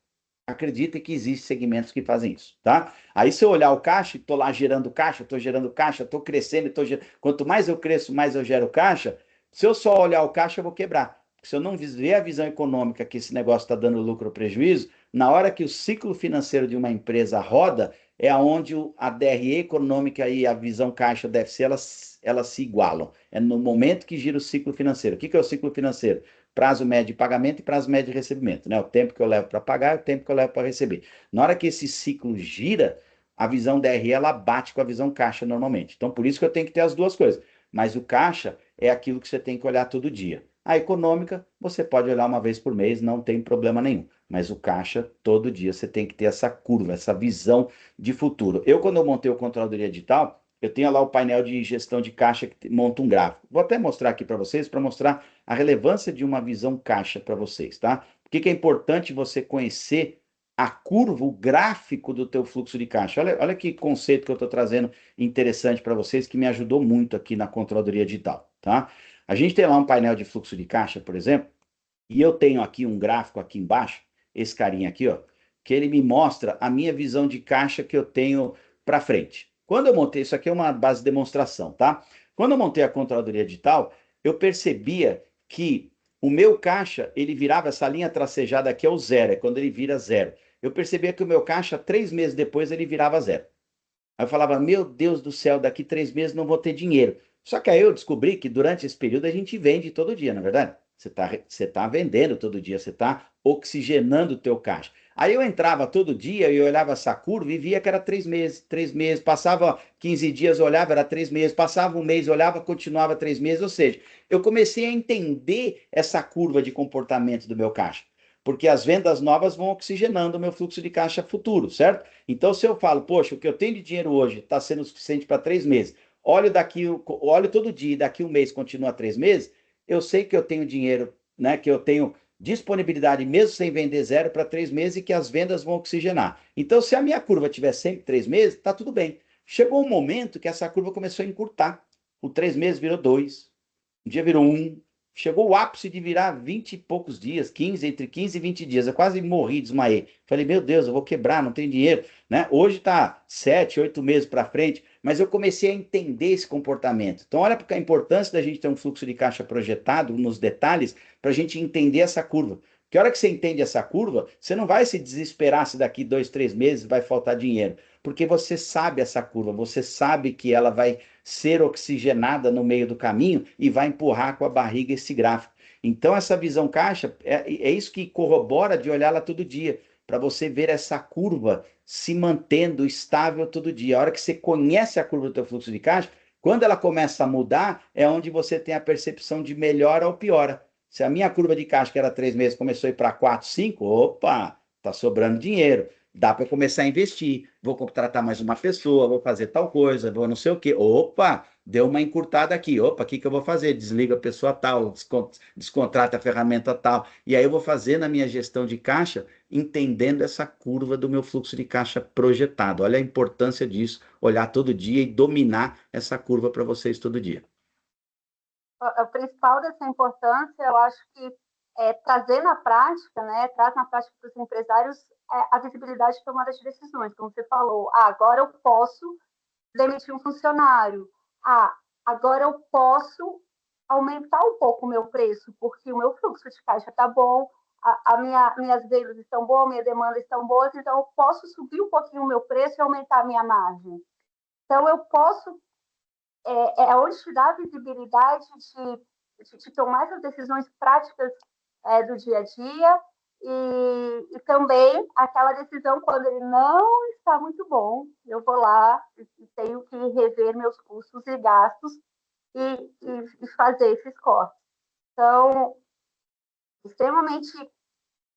Acredita que existem segmentos que fazem isso, tá? Aí se eu olhar o caixa, estou lá gerando caixa, estou crescendo, quanto mais eu cresço, mais eu gero caixa. Se eu só olhar o caixa, eu vou quebrar, Se eu não ver a visão econômica que esse negócio está dando lucro ou prejuízo, na hora que o ciclo financeiro de uma empresa roda, é onde a DRE econômica e a visão caixa DFC, elas se igualam. É no momento que gira o ciclo financeiro. O que é o ciclo financeiro? Prazo médio de pagamento e prazo médio de recebimento, né? O tempo que eu levo para pagar e o tempo que eu levo para receber. Na hora que esse ciclo gira, a visão DRE ela bate com a visão caixa normalmente. Então, por isso que eu tenho que ter as duas coisas. Mas o caixa é aquilo que você tem que olhar todo dia. A econômica, você pode olhar uma vez por mês, não tem problema nenhum. Mas o caixa, todo dia, você tem que ter essa curva, essa visão de futuro. Quando eu montei o Controladoria Digital, eu tenho lá o painel de gestão de caixa que monta um gráfico. Vou até mostrar aqui para vocês, para mostrar a relevância de uma visão caixa para vocês, tá? Por que é importante você conhecer a curva, o gráfico do teu fluxo de caixa? Olha que conceito que eu estou trazendo interessante para vocês, que me ajudou muito aqui na Controladoria Digital, tá? A gente tem lá um painel de fluxo de caixa, por exemplo, e eu tenho aqui um gráfico aqui embaixo, esse carinha aqui, ó, que ele me mostra a minha visão de caixa que eu tenho para frente. Quando eu montei, isso aqui é uma base de demonstração, tá? Quando eu montei a controladoria digital, eu percebia que o meu caixa, ele virava, essa linha tracejada aqui é o zero, é quando ele vira zero. Eu percebia que o meu caixa, 3 meses depois, ele virava zero. Aí eu falava, meu Deus do céu, daqui 3 meses não vou ter dinheiro. Só que aí eu descobri que durante esse período a gente vende todo dia, na verdade. Você tá vendendo todo dia, você está oxigenando o teu caixa. Aí eu entrava todo dia e olhava essa curva e via que era 3 meses, passava 15 dias, olhava, era 3 meses, passava um mês, olhava, continuava 3 meses, ou seja, eu comecei a entender essa curva de comportamento do meu caixa, porque as vendas novas vão oxigenando o meu fluxo de caixa futuro, certo? Então, se eu falo, poxa, o que eu tenho de dinheiro hoje está sendo suficiente para 3 meses, olho todo dia e daqui um mês continua 3 meses, eu sei que eu tenho dinheiro, né? Que eu tenho disponibilidade, mesmo sem vender zero, para 3 meses e que as vendas vão oxigenar. Então, se a minha curva tiver sempre 3 meses, está tudo bem. Chegou um momento que essa curva começou a encurtar. O 3 meses virou 2, um dia virou 1, chegou o ápice de virar 20 e poucos dias, 15, entre 15 e 20 dias. Eu quase morri, desmaiei. Falei, meu Deus, eu vou quebrar, não tenho dinheiro, né? Hoje está 7, 8 meses para frente, mas eu comecei a entender esse comportamento. Então, olha porque a importância da gente ter um fluxo de caixa projetado nos detalhes para a gente entender essa curva. Que hora que você entende essa curva, você não vai se desesperar se daqui 2, 3 meses vai faltar dinheiro, porque você sabe essa curva, você sabe que ela vai ser oxigenada no meio do caminho e vai empurrar com a barriga esse gráfico. Então, essa visão caixa é isso que corrobora de olhar ela todo dia, para você ver essa curva se mantendo estável todo dia. A hora que você conhece a curva do teu fluxo de caixa, quando ela começa a mudar, é onde você tem a percepção de melhora ou piora. Se a minha curva de caixa, que era 3 meses, começou a ir para 4, 5, opa, tá sobrando dinheiro. Dá para começar a investir. Vou contratar mais uma pessoa, vou fazer tal coisa, vou não sei o quê. Opa, deu uma encurtada aqui. Opa, o que eu vou fazer? Desliga a pessoa tal, descontrata a ferramenta tal. E aí eu vou fazer na minha gestão de caixa, entendendo essa curva do meu fluxo de caixa projetado. Olha a importância disso, olhar todo dia e dominar essa curva para vocês todo dia. O principal dessa importância, eu acho que é trazer na prática, né, traz na prática para os empresários a visibilidade de tomada de decisões, como você falou. Agora eu posso demitir um funcionário. Agora eu posso aumentar um pouco o meu preço, porque o meu fluxo de caixa está bom, minhas vendas estão boas, minha demanda estão boas, então eu posso subir um pouquinho o meu preço e aumentar a minha margem. Então, eu posso onde te dá a visibilidade de tomar essas decisões práticas do dia a dia e também aquela decisão quando ele não está muito bom, eu vou lá e tenho que rever meus custos e gastos e fazer esses cortes. Então, extremamente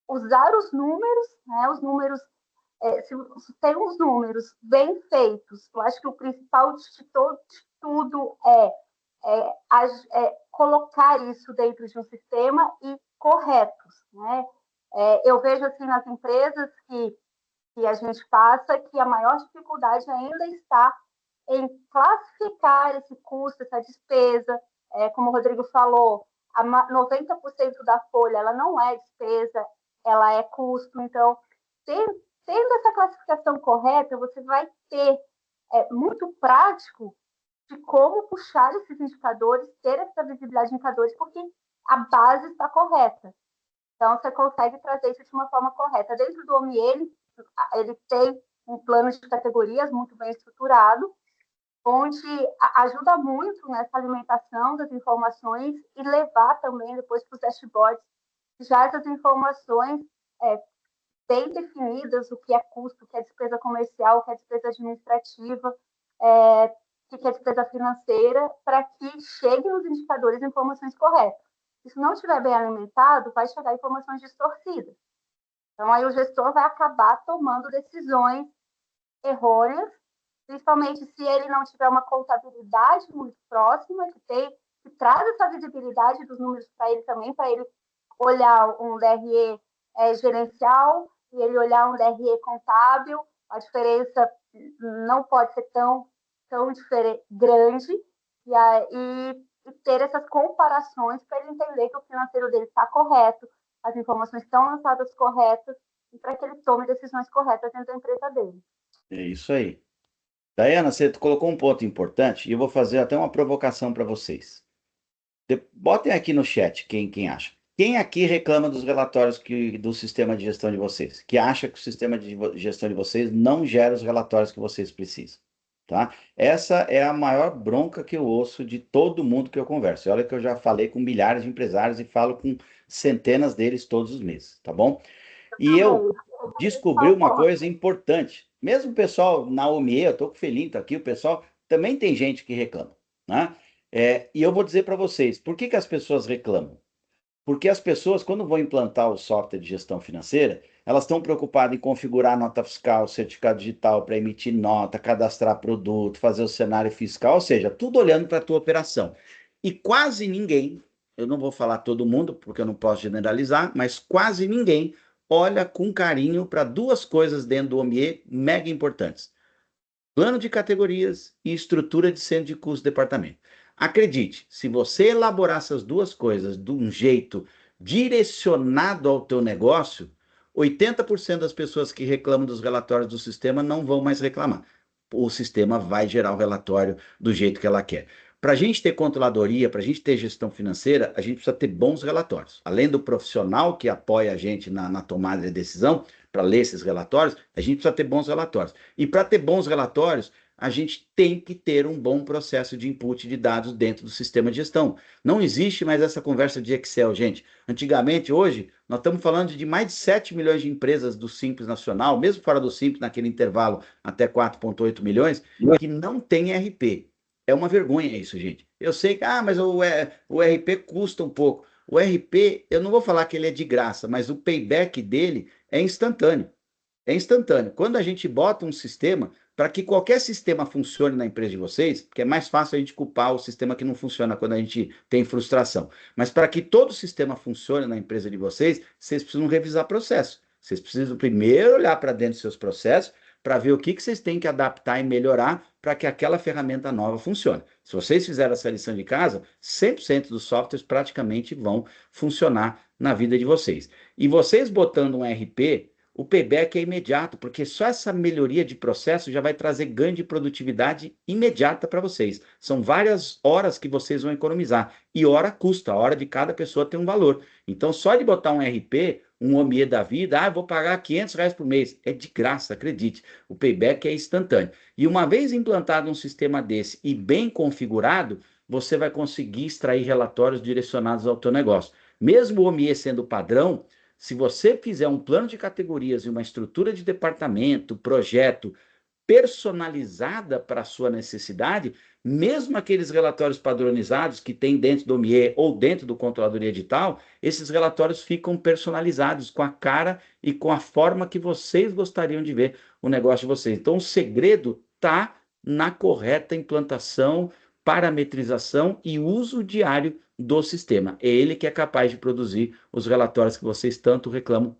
usar os números, né? Os números, se tem os números bem feitos, eu acho que o principal de tudo é colocar isso dentro de um sistema e corretos, né? Eu vejo assim nas empresas que a gente passa que a maior dificuldade ainda está em classificar esse custo, essa despesa, como o Rodrigo falou, 90% da folha ela não é despesa, ela é custo. Então, tendo essa classificação correta, você vai ter muito prático de como puxar esses indicadores, ter essa visibilidade de indicadores, porque a base está correta. Então, você consegue trazer isso de uma forma correta. Dentro do OMIE, ele tem um plano de categorias muito bem estruturado, onde ajuda muito nessa alimentação das informações e levar também depois para os dashboards já essas informações bem definidas, o que é custo, o que é despesa comercial, o que é despesa administrativa, o que é despesa financeira, para que cheguem os indicadores e informações corretas. Se não estiver bem alimentado, vai chegar informações distorcidas. Então, aí o gestor vai acabar tomando decisões errôneas, principalmente se ele não tiver uma contabilidade muito próxima, que traz essa visibilidade dos números para ele também, para ele olhar um DRE gerencial e ele olhar um DRE contábil, a diferença não pode ser tão grande, e ter essas comparações para ele entender que o financeiro dele está correto, as informações estão lançadas corretas, e para que ele tome decisões corretas dentro da empresa dele. É isso aí. Daiana, você colocou um ponto importante e eu vou fazer até uma provocação para vocês. Botem aqui no chat quem acha. Quem aqui reclama dos relatórios do sistema de gestão de vocês? Que acha que o sistema de gestão de vocês não gera os relatórios que vocês precisam? Tá? Essa é a maior bronca que eu ouço de todo mundo que eu converso. E olha que eu já falei com milhares de empresários e falo com centenas deles todos os meses, tá bom? E eu descobri uma coisa importante. Mesmo o pessoal na OMIE, eu estou com o Felinho, tá aqui, o pessoal também tem gente que reclama, né? E eu vou dizer para vocês, por que as pessoas reclamam? Porque as pessoas, quando vão implantar o software de gestão financeira, elas estão preocupadas em configurar nota fiscal, certificado digital para emitir nota, cadastrar produto, fazer o cenário fiscal, ou seja, tudo olhando para a tua operação. E quase ninguém, eu não vou falar todo mundo, porque eu não posso generalizar, mas quase ninguém olha com carinho para duas coisas dentro do OMIE mega importantes: plano de categorias e estrutura de centro de custo do departamento. Acredite, se você elaborar essas duas coisas de um jeito direcionado ao teu negócio, 80% das pessoas que reclamam dos relatórios do sistema não vão mais reclamar. O sistema vai gerar o relatório do jeito que ela quer. Para a gente ter controladoria, para a gente ter gestão financeira, a gente precisa ter bons relatórios. Além do profissional que apoia a gente na tomada de decisão, para ler esses relatórios, a gente precisa ter bons relatórios. E para ter bons relatórios, a gente tem que ter um bom processo de input de dados dentro do sistema de gestão. Não existe mais essa conversa de Excel, gente. Antigamente, hoje, nós estamos falando de mais de 7 milhões de empresas do Simples Nacional, mesmo fora do Simples, naquele intervalo até 4,8 milhões, que não tem RP. É uma vergonha isso, gente. Eu sei que, mas o RP custa um pouco. O RP, eu não vou falar que ele é de graça, mas o payback dele é instantâneo. É instantâneo. Quando a gente bota um sistema, para que qualquer sistema funcione na empresa de vocês, porque é mais fácil a gente culpar o sistema que não funciona quando a gente tem frustração. Mas para que todo o sistema funcione na empresa de vocês, vocês precisam revisar processo. Vocês precisam primeiro olhar para dentro dos seus processos, para ver o que vocês têm que adaptar e melhorar para que aquela ferramenta nova funcione. Se vocês fizeram essa lição de casa, 100% dos softwares praticamente vão funcionar na vida de vocês. E vocês botando um RP, o payback é imediato, porque só essa melhoria de processo já vai trazer ganho de produtividade imediata para vocês. São várias horas que vocês vão economizar. E hora custa, a hora de cada pessoa tem um valor. Então, só de botar um RP, um OMIE da vida, eu vou pagar R$ 500 por mês. É de graça, acredite. O payback é instantâneo. E uma vez implantado um sistema desse e bem configurado, você vai conseguir extrair relatórios direcionados ao teu negócio. Mesmo o OMIE sendo padrão, se você fizer um plano de categorias e uma estrutura de departamento, projeto personalizada para a sua necessidade, mesmo aqueles relatórios padronizados que tem dentro do OMIE ou dentro do Controladoria Digital, esses relatórios ficam personalizados com a cara e com a forma que vocês gostariam de ver o negócio de vocês. Então, o segredo está na correta implantação, parametrização e uso diário do sistema. É ele que é capaz de produzir os relatórios que vocês tanto reclamam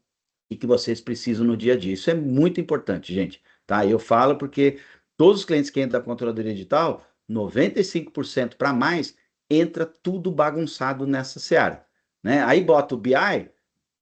e que vocês precisam no dia a dia. Isso é muito importante, gente. Tá? Eu falo porque todos os clientes que entram da Controladoria Digital, 95% para mais, entra tudo bagunçado nessa seara. Né? Aí bota o BI,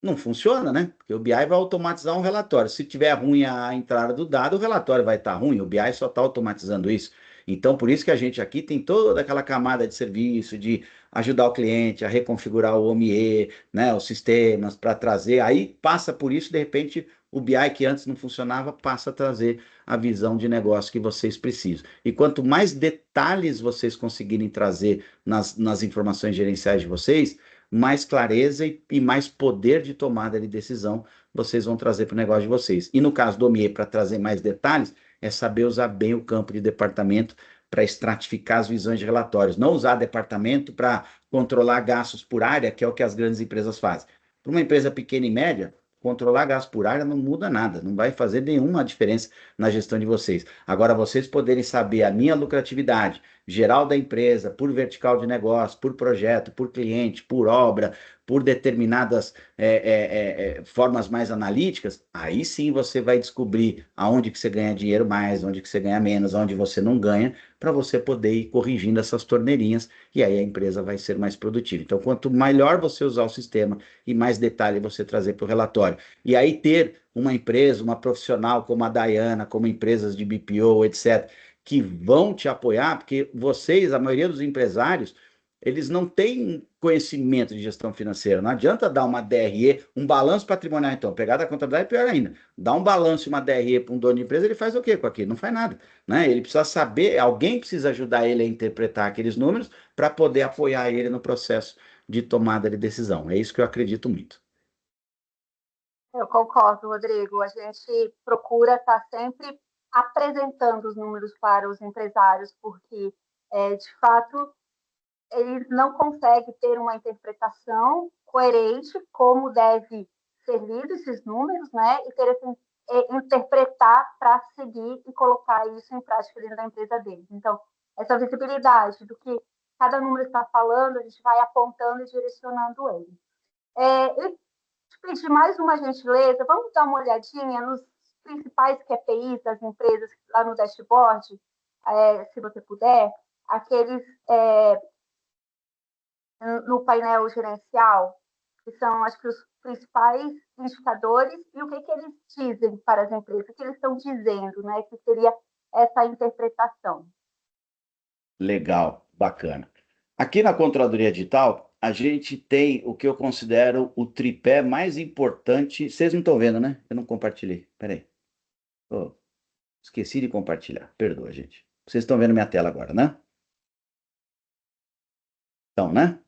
não funciona, né? Porque o BI vai automatizar um relatório. Se tiver ruim a entrada do dado, o relatório vai estar ruim. O BI só está automatizando isso. Então, por isso que a gente aqui tem toda aquela camada de serviço, de ajudar o cliente a reconfigurar o OMIE, né, os sistemas para trazer, aí passa por isso, de repente, o BI que antes não funcionava passa a trazer a visão de negócio que vocês precisam. E quanto mais detalhes vocês conseguirem trazer nas informações gerenciais de vocês, mais clareza e mais poder de tomada de decisão vocês vão trazer para o negócio de vocês. E no caso do OMIE, para trazer mais detalhes, é saber usar bem o campo de departamento para estratificar as visões de relatórios. Não usar departamento para controlar gastos por área, que é o que as grandes empresas fazem. Para uma empresa pequena e média, controlar gastos por área não muda nada, não vai fazer nenhuma diferença na gestão de vocês. Agora, vocês poderem saber a minha lucratividade geral da empresa, por vertical de negócio, por projeto, por cliente, por obra, por determinadas formas mais analíticas, aí sim você vai descobrir aonde que você ganha dinheiro mais, onde que você ganha menos, onde você não ganha, para você poder ir corrigindo essas torneirinhas, e aí a empresa vai ser mais produtiva. Então, quanto melhor você usar o sistema e mais detalhe você trazer para o relatório, e aí ter uma empresa, uma profissional como a Dayana, como empresas de BPO, etc., que vão te apoiar, porque vocês, a maioria dos empresários, eles não têm conhecimento de gestão financeira. Não adianta dar uma DRE, um balanço patrimonial, então. Pegar da contabilidade é pior ainda. Dar um balanço e uma DRE para um dono de empresa, ele faz o quê com aquilo? Não faz nada. Né? Ele precisa saber, alguém precisa ajudar ele a interpretar aqueles números para poder apoiar ele no processo de tomada de decisão. É isso que eu acredito muito. Eu concordo, Rodrigo. A gente procura estar sempre apresentando os números para os empresários, porque, de fato, eles não conseguem ter uma interpretação coerente como deve ser lido esses números, né? E ter interpretar para seguir e colocar isso em prática dentro da empresa deles. Então, essa visibilidade do que cada número está falando, a gente vai apontando e direcionando ele. E te pedir mais uma gentileza, vamos dar uma olhadinha nos principais KPIs das empresas lá no dashboard, se você puder, aqueles no painel gerencial, que são, acho que, os principais indicadores e o que eles dizem para as empresas, o que eles estão dizendo, né? Que seria essa interpretação. Legal, bacana. Aqui na Controladoria Digital, a gente tem o que eu considero o tripé mais importante. Vocês não estão vendo, né? Eu não compartilhei. Peraí. Oh, esqueci de compartilhar. Perdoa, gente. Vocês estão vendo minha tela agora, né? Então, né?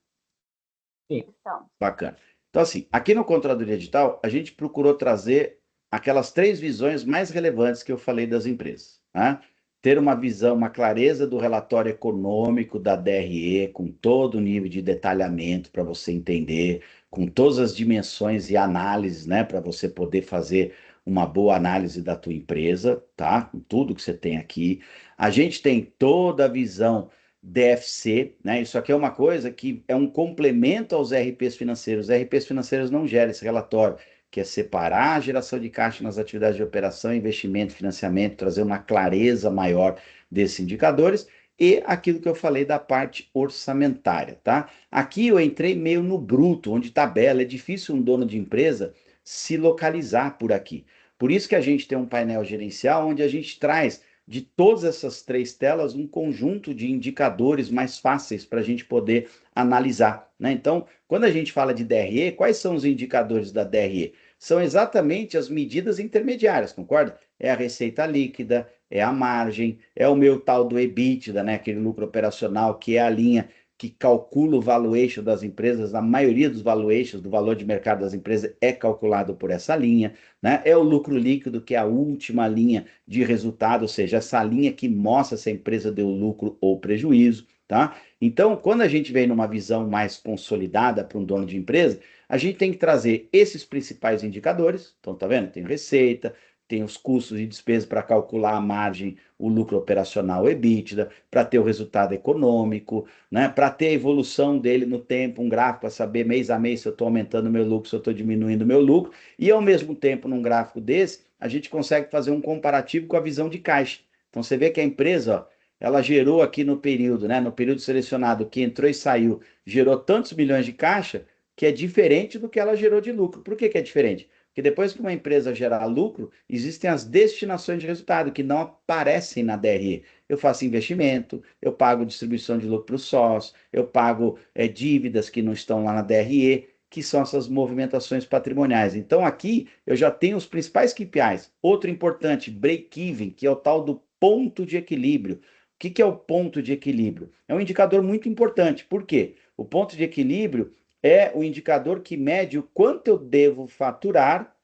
Sim. Então, Bacana. Então, assim, aqui no Controladoria Digital, a gente procurou trazer aquelas 3 visões mais relevantes que eu falei das empresas. Né? Ter uma visão, uma clareza do relatório econômico da DRE, com todo o nível de detalhamento para você entender, com todas as dimensões e análises, né, para você poder fazer uma boa análise da tua empresa, tá? Com tudo que você tem aqui. A gente tem toda a visão DFC, né? Isso aqui é uma coisa que é um complemento aos RPs financeiros. Os RPs financeiros não geram esse relatório, que é separar a geração de caixa nas atividades de operação, investimento, financiamento, trazer uma clareza maior desses indicadores e aquilo que eu falei da parte orçamentária, tá? Aqui eu entrei meio no bruto, onde tabela, é difícil um dono de empresa se localizar por aqui. Por isso que a gente tem um painel gerencial onde a gente traz de todas essas 3 telas um conjunto de indicadores mais fáceis para a gente poder analisar, né? Então, quando a gente fala de DRE, quais são os indicadores da DRE? São exatamente as medidas intermediárias, concorda? É a receita líquida, é a margem, é o meu tal do EBITDA, né? Aquele lucro operacional, que é a linha que calcula o valuation das empresas, a maioria dos valuations, do valor de mercado das empresas, é calculado por essa linha, né? É o lucro líquido, que é a última linha de resultado, ou seja, essa linha que mostra se a empresa deu lucro ou prejuízo, tá? Então, quando a gente vem numa visão mais consolidada para um dono de empresa, a gente tem que trazer esses principais indicadores. Então, tá vendo? Tem receita, tem os custos e despesas para calcular a margem, o lucro operacional EBITDA, para ter o resultado econômico, né? Para ter a evolução dele no tempo, um gráfico para saber mês a mês se eu estou aumentando o meu lucro, se eu estou diminuindo o meu lucro, e ao mesmo tempo, num gráfico desse, a gente consegue fazer um comparativo com a visão de caixa. Então você vê que a empresa, ó, ela gerou aqui no período, né? No período selecionado, que entrou e saiu, gerou tantos milhões de caixa, que é diferente do que ela gerou de lucro. Por que é diferente? Porque depois que uma empresa gerar lucro, existem as destinações de resultado que não aparecem na DRE. Eu faço investimento, eu pago distribuição de lucro para o sócio, eu pago dívidas que não estão lá na DRE, que são essas movimentações patrimoniais. Então aqui eu já tenho os principais KPIs. Outro importante, break-even, que é o tal do ponto de equilíbrio. O que é o ponto de equilíbrio? É um indicador muito importante. Por quê? O ponto de equilíbrio é o indicador que mede o quanto eu devo faturar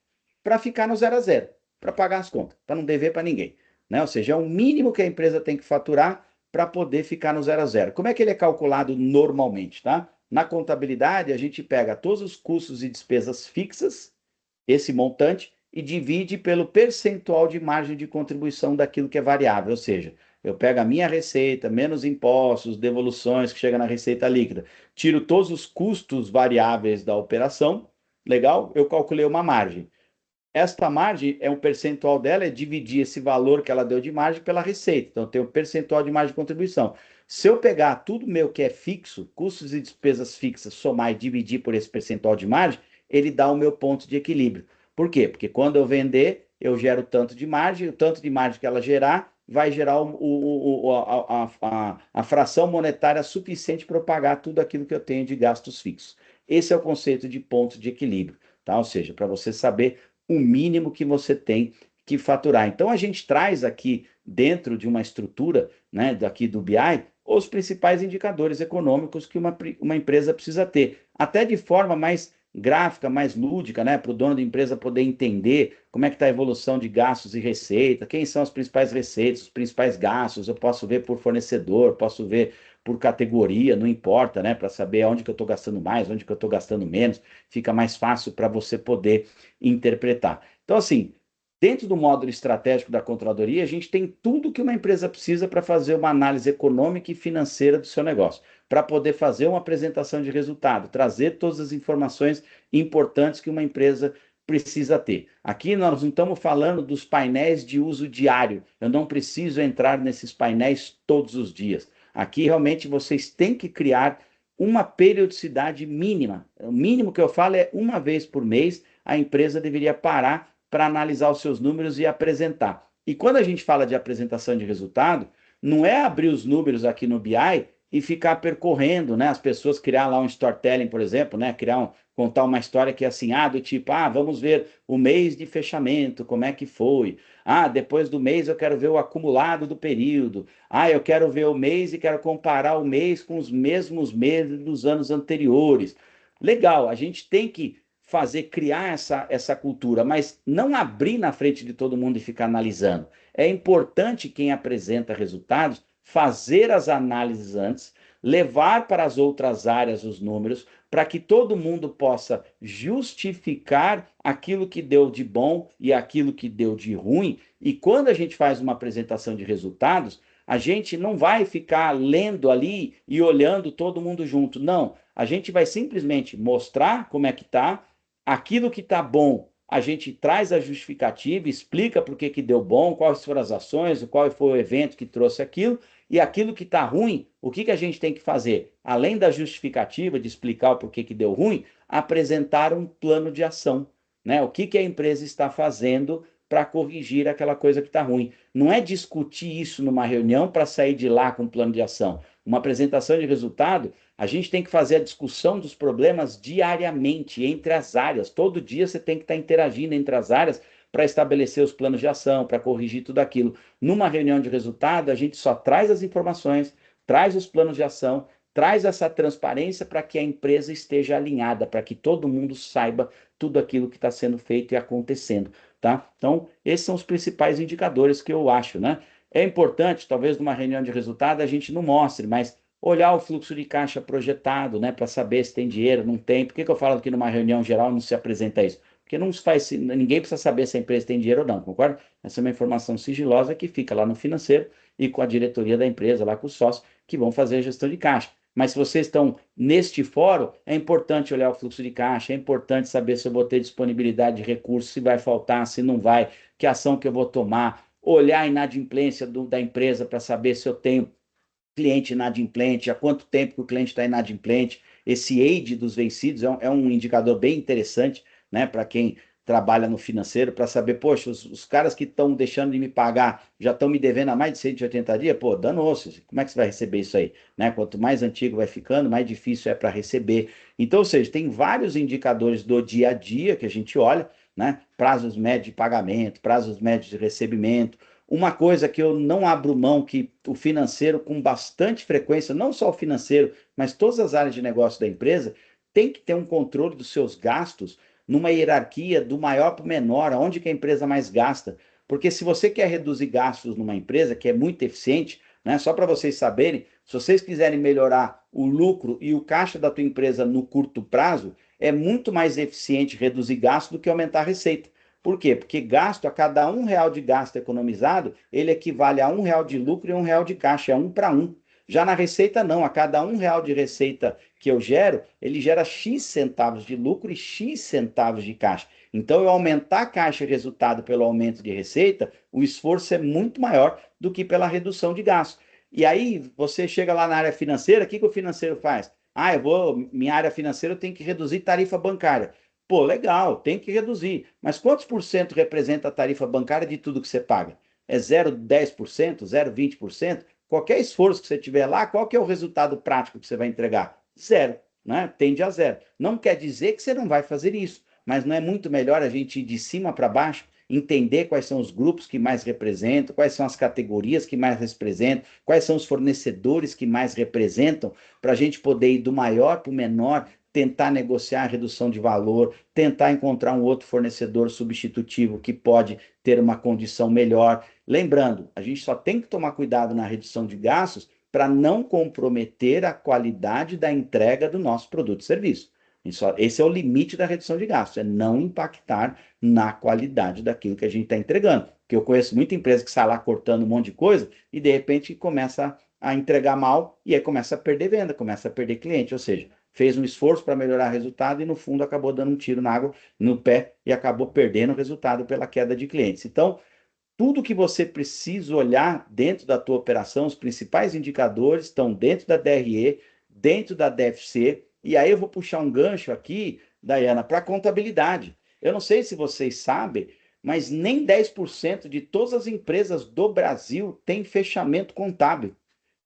para ficar no 0 a 0, para pagar as contas, para não dever para ninguém. Né? Ou seja, é o mínimo que a empresa tem que faturar para poder ficar no 0 a 0. Como é que ele é calculado normalmente? Tá? Na contabilidade, a gente pega todos os custos e despesas fixas, esse montante, e divide pelo percentual de margem de contribuição daquilo que é variável. Ou seja, eu pego a minha receita, menos impostos, devoluções que chega na receita líquida, tiro todos os custos variáveis da operação, legal? Eu calculei uma margem. Esta margem é um percentual dela, é dividir esse valor que ela deu de margem pela receita. Então, tem um percentual de margem de contribuição. Se eu pegar tudo meu que é fixo, custos e despesas fixas, somar e dividir por esse percentual de margem, ele dá o meu ponto de equilíbrio. Por quê? Porque quando eu vender, eu gero tanto de margem, o tanto de margem que ela gerar vai gerar a fração monetária suficiente para eu pagar tudo aquilo que eu tenho de gastos fixos. Esse é o conceito de ponto de equilíbrio, tá? Ou seja, para você saber o mínimo que você tem que faturar. Então a gente traz aqui dentro de uma estrutura, né, daqui do BI, os principais indicadores econômicos que uma empresa precisa ter, até de forma mais gráfica, mais lúdica, né, para o dono da empresa poder entender como é que está a evolução de gastos e receita, quem são as principais receitas, os principais gastos, eu posso ver por fornecedor, posso ver por categoria, não importa, né, para saber onde que eu estou gastando mais, onde que eu estou gastando menos, fica mais fácil para você poder interpretar. Então, assim, dentro do módulo estratégico da controladoria, a gente tem tudo que uma empresa precisa para fazer uma análise econômica e financeira do seu negócio, para poder fazer uma apresentação de resultado, trazer todas as informações importantes que uma empresa precisa ter. Aqui nós não estamos falando dos painéis de uso diário, eu não preciso entrar nesses painéis todos os dias. Aqui realmente vocês têm que criar uma periodicidade mínima. O mínimo que eu falo é uma vez por mês, a empresa deveria parar para analisar os seus números e apresentar. E quando a gente fala de apresentação de resultado, não é abrir os números aqui no BI e ficar percorrendo, né? As pessoas criar lá um storytelling, por exemplo, né? Contar uma história que é assim, do tipo, vamos ver o mês de fechamento, como é que foi. Depois do mês eu quero ver o acumulado do período. Eu quero ver o mês e quero comparar o mês com os mesmos meses dos anos anteriores. Legal, a gente tem que criar essa cultura, mas não abrir na frente de todo mundo e ficar analisando. É importante quem apresenta resultados fazer as análises antes, levar para as outras áreas os números, para que todo mundo possa justificar aquilo que deu de bom e aquilo que deu de ruim. E quando a gente faz uma apresentação de resultados, a gente não vai ficar lendo ali e olhando todo mundo junto. Não, a gente vai simplesmente mostrar como é que está, aquilo que está bom, a gente traz a justificativa, explica por que deu bom, quais foram as ações, qual foi o evento que trouxe aquilo, e aquilo que está ruim, o que a gente tem que fazer? Além da justificativa, de explicar o porquê que deu ruim, apresentar um plano de ação. Né? O que a empresa está fazendo para corrigir aquela coisa que está ruim. Não é discutir isso numa reunião para sair de lá com um plano de ação. Uma apresentação de resultado, a gente tem que fazer a discussão dos problemas diariamente, entre as áreas. Todo dia você tem que estar interagindo entre as áreas para estabelecer os planos de ação, para corrigir tudo aquilo. Numa reunião de resultado, a gente só traz as informações, traz os planos de ação, traz essa transparência para que a empresa esteja alinhada, para que todo mundo saiba tudo aquilo que está sendo feito e acontecendo, tá? Então, esses são os principais indicadores que eu acho, né? É importante, talvez numa reunião de resultado a gente não mostre, mas olhar o fluxo de caixa projetado, né, para saber se tem dinheiro, não tem. Por que eu falo que numa reunião geral não se apresenta isso? Porque não se faz, ninguém precisa saber se a empresa tem dinheiro ou não, concorda? Essa é uma informação sigilosa que fica lá no financeiro e com a diretoria da empresa, lá com os sócios, que vão fazer a gestão de caixa. Mas se vocês estão neste fórum, é importante olhar o fluxo de caixa, é importante saber se eu vou ter disponibilidade de recursos, se vai faltar, se não vai, que ação que eu vou tomar, olhar a inadimplência da empresa para saber se eu tenho cliente inadimplente, há quanto tempo que o cliente está inadimplente. Esse age dos vencidos é um indicador bem interessante, né, para quem trabalha no financeiro para saber, poxa, os caras que estão deixando de me pagar já estão me devendo há mais de 180 dias, pô, danou-se, como é que você vai receber isso aí? Né? Quanto mais antigo vai ficando, mais difícil é para receber. Então, ou seja, tem vários indicadores do dia a dia que a gente olha, né? Prazos médios de pagamento, prazos médios de recebimento. Uma coisa que eu não abro mão, que o financeiro, com bastante frequência, não só o financeiro, mas todas as áreas de negócio da empresa, tem que ter um controle dos seus gastos numa hierarquia do maior para o menor, onde que a empresa mais gasta. Porque se você quer reduzir gastos numa empresa que é muito eficiente, né, só para vocês saberem, se vocês quiserem melhorar o lucro e o caixa da tua empresa no curto prazo, é muito mais eficiente reduzir gasto do que aumentar a receita. Por quê? Porque gasto, a cada R$ 1 de gasto economizado, ele equivale a R$ 1 de lucro e R$ 1 de caixa, é 1 para 1. Já na receita, não. A cada R$ 1 de receita que eu gero, ele gera X centavos de lucro e X centavos de caixa. Então, eu aumentar a caixa e resultado pelo aumento de receita, o esforço é muito maior do que pela redução de gasto. E aí, você chega lá na área financeira, o que o financeiro faz? Minha área financeira tem que reduzir tarifa bancária. Pô, legal, tem que reduzir. Mas quantos por cento representa a tarifa bancária de tudo que você paga? É 0,10%, 0,20%? Qualquer esforço que você tiver lá, qual que é o resultado prático que você vai entregar? Zero, né? Tende a zero. Não quer dizer que você não vai fazer isso, mas não é muito melhor a gente ir de cima para baixo, entender quais são os grupos que mais representam, quais são as categorias que mais representam, quais são os fornecedores que mais representam, para a gente poder ir do maior para o menor, tentar negociar a redução de valor, tentar encontrar um outro fornecedor substitutivo que pode ter uma condição melhor. Lembrando, a gente só tem que tomar cuidado na redução de gastos para não comprometer a qualidade da entrega do nosso produto e serviço. Esse é o limite da redução de gastos, é não impactar na qualidade daquilo que a gente está entregando. Porque eu conheço muita empresa que sai lá cortando um monte de coisa e de repente começa a entregar mal e aí começa a perder venda, começa a perder cliente, ou seja, fez um esforço para melhorar o resultado e no fundo acabou dando um tiro na água, no pé e acabou perdendo o resultado pela queda de clientes. Então, tudo que você precisa olhar dentro da tua operação, os principais indicadores estão dentro da DRE, dentro da DFC, e aí eu vou puxar um gancho aqui, Dayana, para a contabilidade. Eu não sei se vocês sabem, mas nem 10% de todas as empresas do Brasil têm fechamento contábil.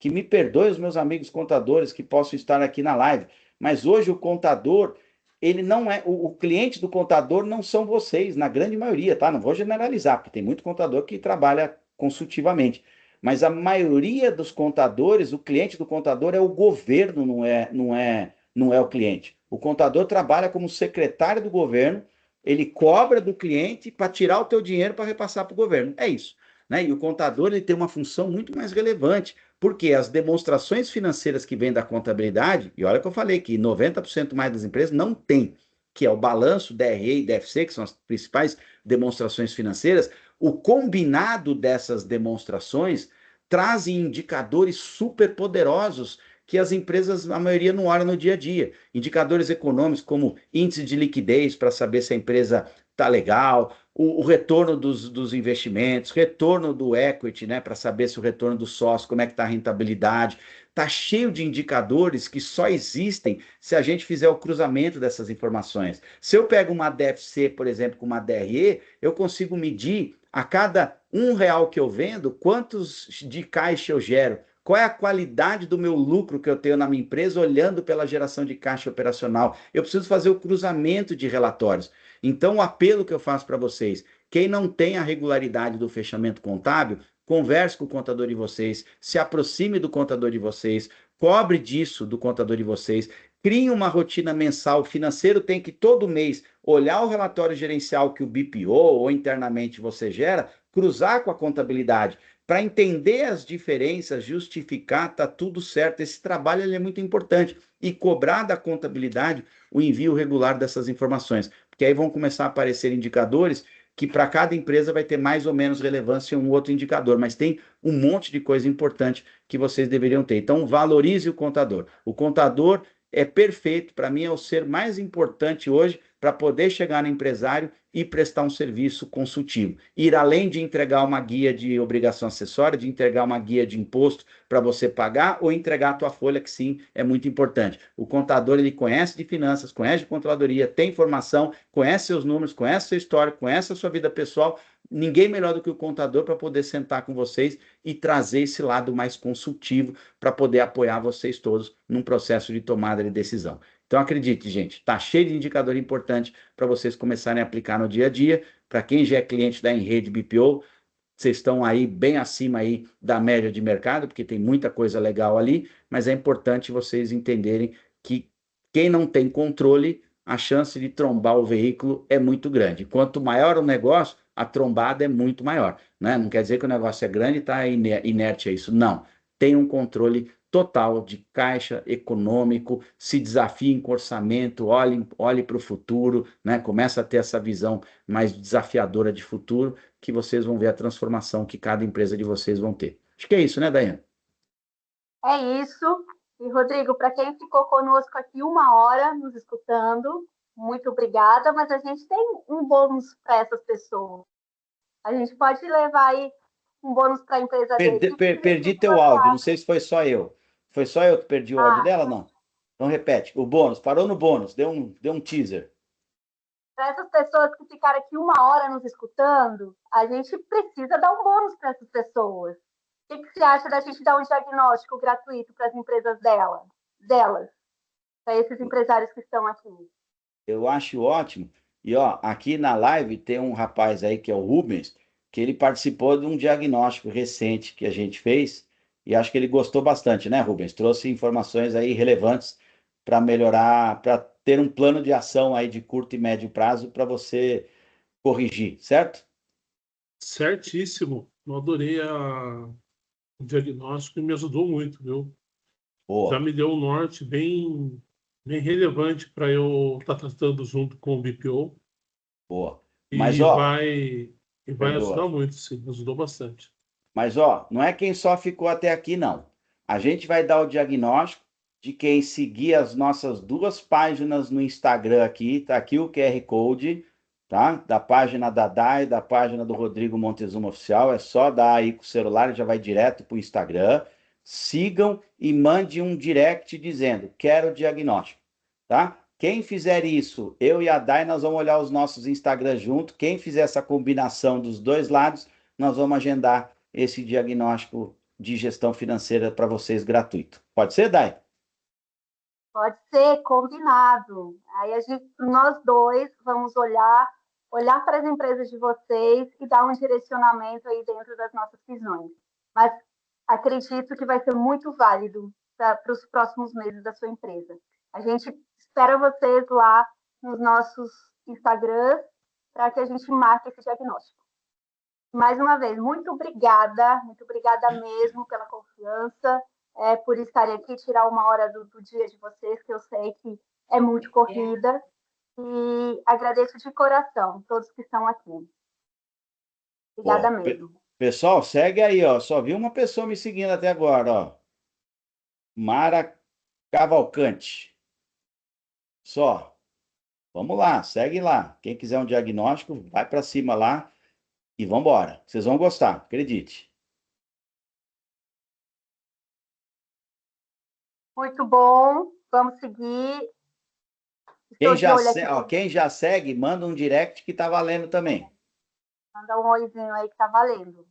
Que me perdoe os meus amigos contadores que possam estar aqui na live, mas hoje o contador, ele não é, o cliente do contador não são vocês, na grande maioria, tá? Não vou generalizar, porque tem muito contador que trabalha consultivamente, mas a maioria dos contadores, o cliente do contador é o governo, não é o cliente. O contador trabalha como secretário do governo, ele cobra do cliente para tirar o teu dinheiro para repassar para o governo. É isso. Né? E o contador ele tem uma função muito mais relevante, porque as demonstrações financeiras que vêm da contabilidade, e olha que eu falei que 90% mais das empresas não tem, que é o balanço, DRE e DFC, que são as principais demonstrações financeiras, o combinado dessas demonstrações trazem indicadores super poderosos que as empresas, a maioria, não olha no dia a dia. Indicadores econômicos como índice de liquidez para saber se a empresa está legal, o retorno dos investimentos, retorno do equity, né, para saber se o retorno do sócio, como é que está a rentabilidade. Está cheio de indicadores que só existem se a gente fizer o cruzamento dessas informações. Se eu pego uma DFC, por exemplo, com uma DRE, eu consigo medir a cada R$ 1 que eu vendo, quantos de caixa eu gero. Qual é a qualidade do meu lucro que eu tenho na minha empresa olhando pela geração de caixa operacional? Eu preciso fazer o cruzamento de relatórios. Então, o apelo que eu faço para vocês, quem não tem a regularidade do fechamento contábil, converse com o contador de vocês, se aproxime do contador de vocês, cobre disso do contador de vocês, crie uma rotina mensal. O financeiro tem que todo mês olhar o relatório gerencial que o BPO ou internamente você gera, cruzar com a contabilidade, para entender as diferenças, justificar, tá tudo certo. Esse trabalho ele é muito importante. E cobrar da contabilidade o envio regular dessas informações. Porque aí vão começar a aparecer indicadores que para cada empresa vai ter mais ou menos relevância um outro indicador, mas tem um monte de coisa importante que vocês deveriam ter. Então, valorize o contador. O contador é perfeito, para mim é o ser mais importante hoje para poder chegar no empresário e prestar um serviço consultivo. Ir além de entregar uma guia de obrigação acessória, de entregar uma guia de imposto para você pagar ou entregar a tua folha, que sim, é muito importante. O contador, ele conhece de finanças, conhece de controladoria, tem informação, conhece seus números, conhece seu histórico, conhece a sua vida pessoal. Ninguém melhor do que o contador para poder sentar com vocês e trazer esse lado mais consultivo para poder apoiar vocês todos num processo de tomada de decisão. Então, acredite, gente, está cheio de indicador importante para vocês começarem a aplicar no dia a dia. Para quem já é cliente da Enrede BPO, vocês estão aí bem acima aí da média de mercado, porque tem muita coisa legal ali, mas é importante vocês entenderem que quem não tem controle, a chance de trombar o veículo é muito grande. Quanto maior o negócio, a trombada é muito maior, né? Não quer dizer que o negócio é grande e está inerte a isso. Não. Tem um controle total de caixa econômico, se desafiem com orçamento, olhe para o futuro, né? Começa a ter essa visão mais desafiadora de futuro, que vocês vão ver a transformação que cada empresa de vocês vão ter. Acho que é isso, né, Daiane? É isso. E, Rodrigo, para quem ficou conosco aqui 1 hora nos escutando, muito obrigada, mas a gente tem um bônus para essas pessoas. A gente pode levar aí um bônus para a empresa dele. Perdi teu áudio, não sei se foi só eu. Foi só eu que perdi o áudio dela, não? Então repete, o bônus, parou no bônus, deu um teaser. Para essas pessoas que ficaram aqui 1 hora nos escutando, a gente precisa dar um bônus para essas pessoas. O que você acha da gente dar um diagnóstico gratuito para as empresas delas, para esses empresários que estão aqui? Eu acho ótimo. E ó, aqui na live tem um rapaz aí que é o Rubens, que ele participou de um diagnóstico recente que a gente fez e acho que ele gostou bastante, né, Rubens? Trouxe informações aí relevantes para melhorar, para ter um plano de ação aí de curto e médio prazo para você corrigir, certo? Certíssimo. Eu adorei o diagnóstico e me ajudou muito, viu? Já Boa, me deu um norte bem relevante para eu estar tratando junto com o BPO boa. Mas e ó, vai ajudar perdoa. muito, sim, ajudou bastante. Mas, ó, não é quem só ficou até aqui, não. A gente vai dar o diagnóstico de quem seguir as nossas 2 páginas no Instagram aqui. Tá aqui o QR Code, tá? Da página da Dai, da página do Rodrigo Montezuma Oficial. É só dar aí com o celular e já vai direto para o Instagram. Sigam e mande um direct dizendo: quero o diagnóstico, tá? Quem fizer isso, eu e a Dai, nós vamos olhar os nossos Instagrams junto. Quem fizer essa combinação dos dois lados, nós vamos agendar esse diagnóstico de gestão financeira para vocês gratuito. Pode ser, Dai? Pode ser combinado. Aí nós dois vamos olhar para as empresas de vocês e dar um direcionamento aí dentro das nossas visões. Mas acredito que vai ser muito válido para os próximos meses da sua empresa. A gente espera vocês lá nos nossos Instagrams para que a gente marque esse diagnóstico. Mais uma vez, muito obrigada mesmo pela confiança, por estarem aqui, tirar 1 hora do dia de vocês, que eu sei que é muito corrida, e agradeço de coração todos que estão aqui. Obrigada Pô, mesmo. pessoal, segue aí, ó. Só vi uma pessoa me seguindo até agora, ó. Mara Cavalcante. Só. Vamos lá, segue lá. Quem quiser um diagnóstico, vai para cima lá e vamos embora. Vocês vão gostar, acredite. Muito bom, vamos seguir. Estou de olho aqui. Quem já segue, manda um direct que tá valendo também. Manda um oizinho aí que tá valendo.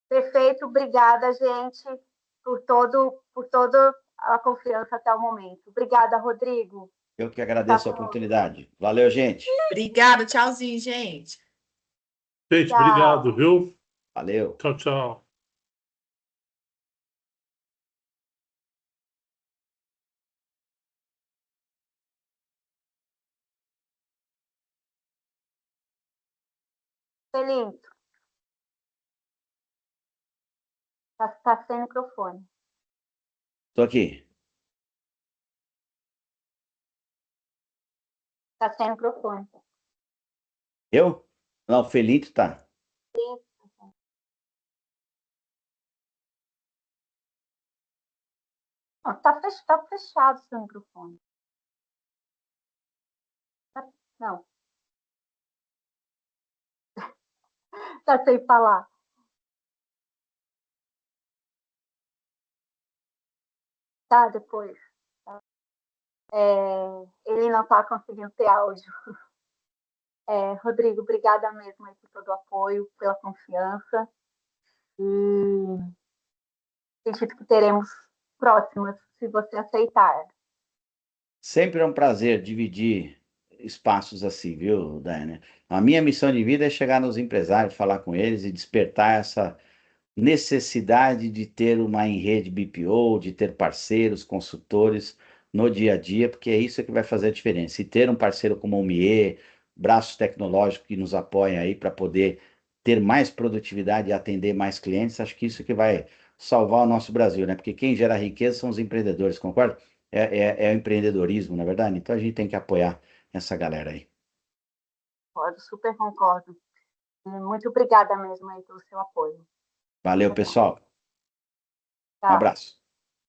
Perfeito, obrigada, gente, por toda a confiança até o momento. Obrigada, Rodrigo. Eu que agradeço a oportunidade. Valeu, gente. Obrigada, tchauzinho, gente. Gente, Tchau. obrigado, viu? Valeu. Tchau, tchau. Felinto, tá sem microfone. Tô aqui. Tá sem microfone. Eu? Não, o Felito tá. Não, tá fechado o seu microfone. Tá Não. Tá sem falar. Tá, depois. Tá. Ele não está conseguindo ter áudio. Rodrigo, obrigada mesmo aí por todo o apoio, pela confiança. E acredito que teremos próximas, se você aceitar. Sempre é um prazer dividir espaços assim, viu, Daiane? A minha missão de vida é chegar nos empresários, falar com eles e despertar essa necessidade de ter uma rede BPO, de ter parceiros, consultores no dia a dia, porque é isso que vai fazer a diferença. E ter um parceiro como o MIE, braço tecnológico que nos apoia aí para poder ter mais produtividade e atender mais clientes, acho que isso que vai salvar o nosso Brasil, né? Porque quem gera riqueza são os empreendedores, concorda? É o empreendedorismo, na verdade? Então a gente tem que apoiar essa galera aí. Concordo, super concordo. Muito obrigada mesmo aí pelo seu apoio. Valeu, pessoal. Um Tchau. abraço.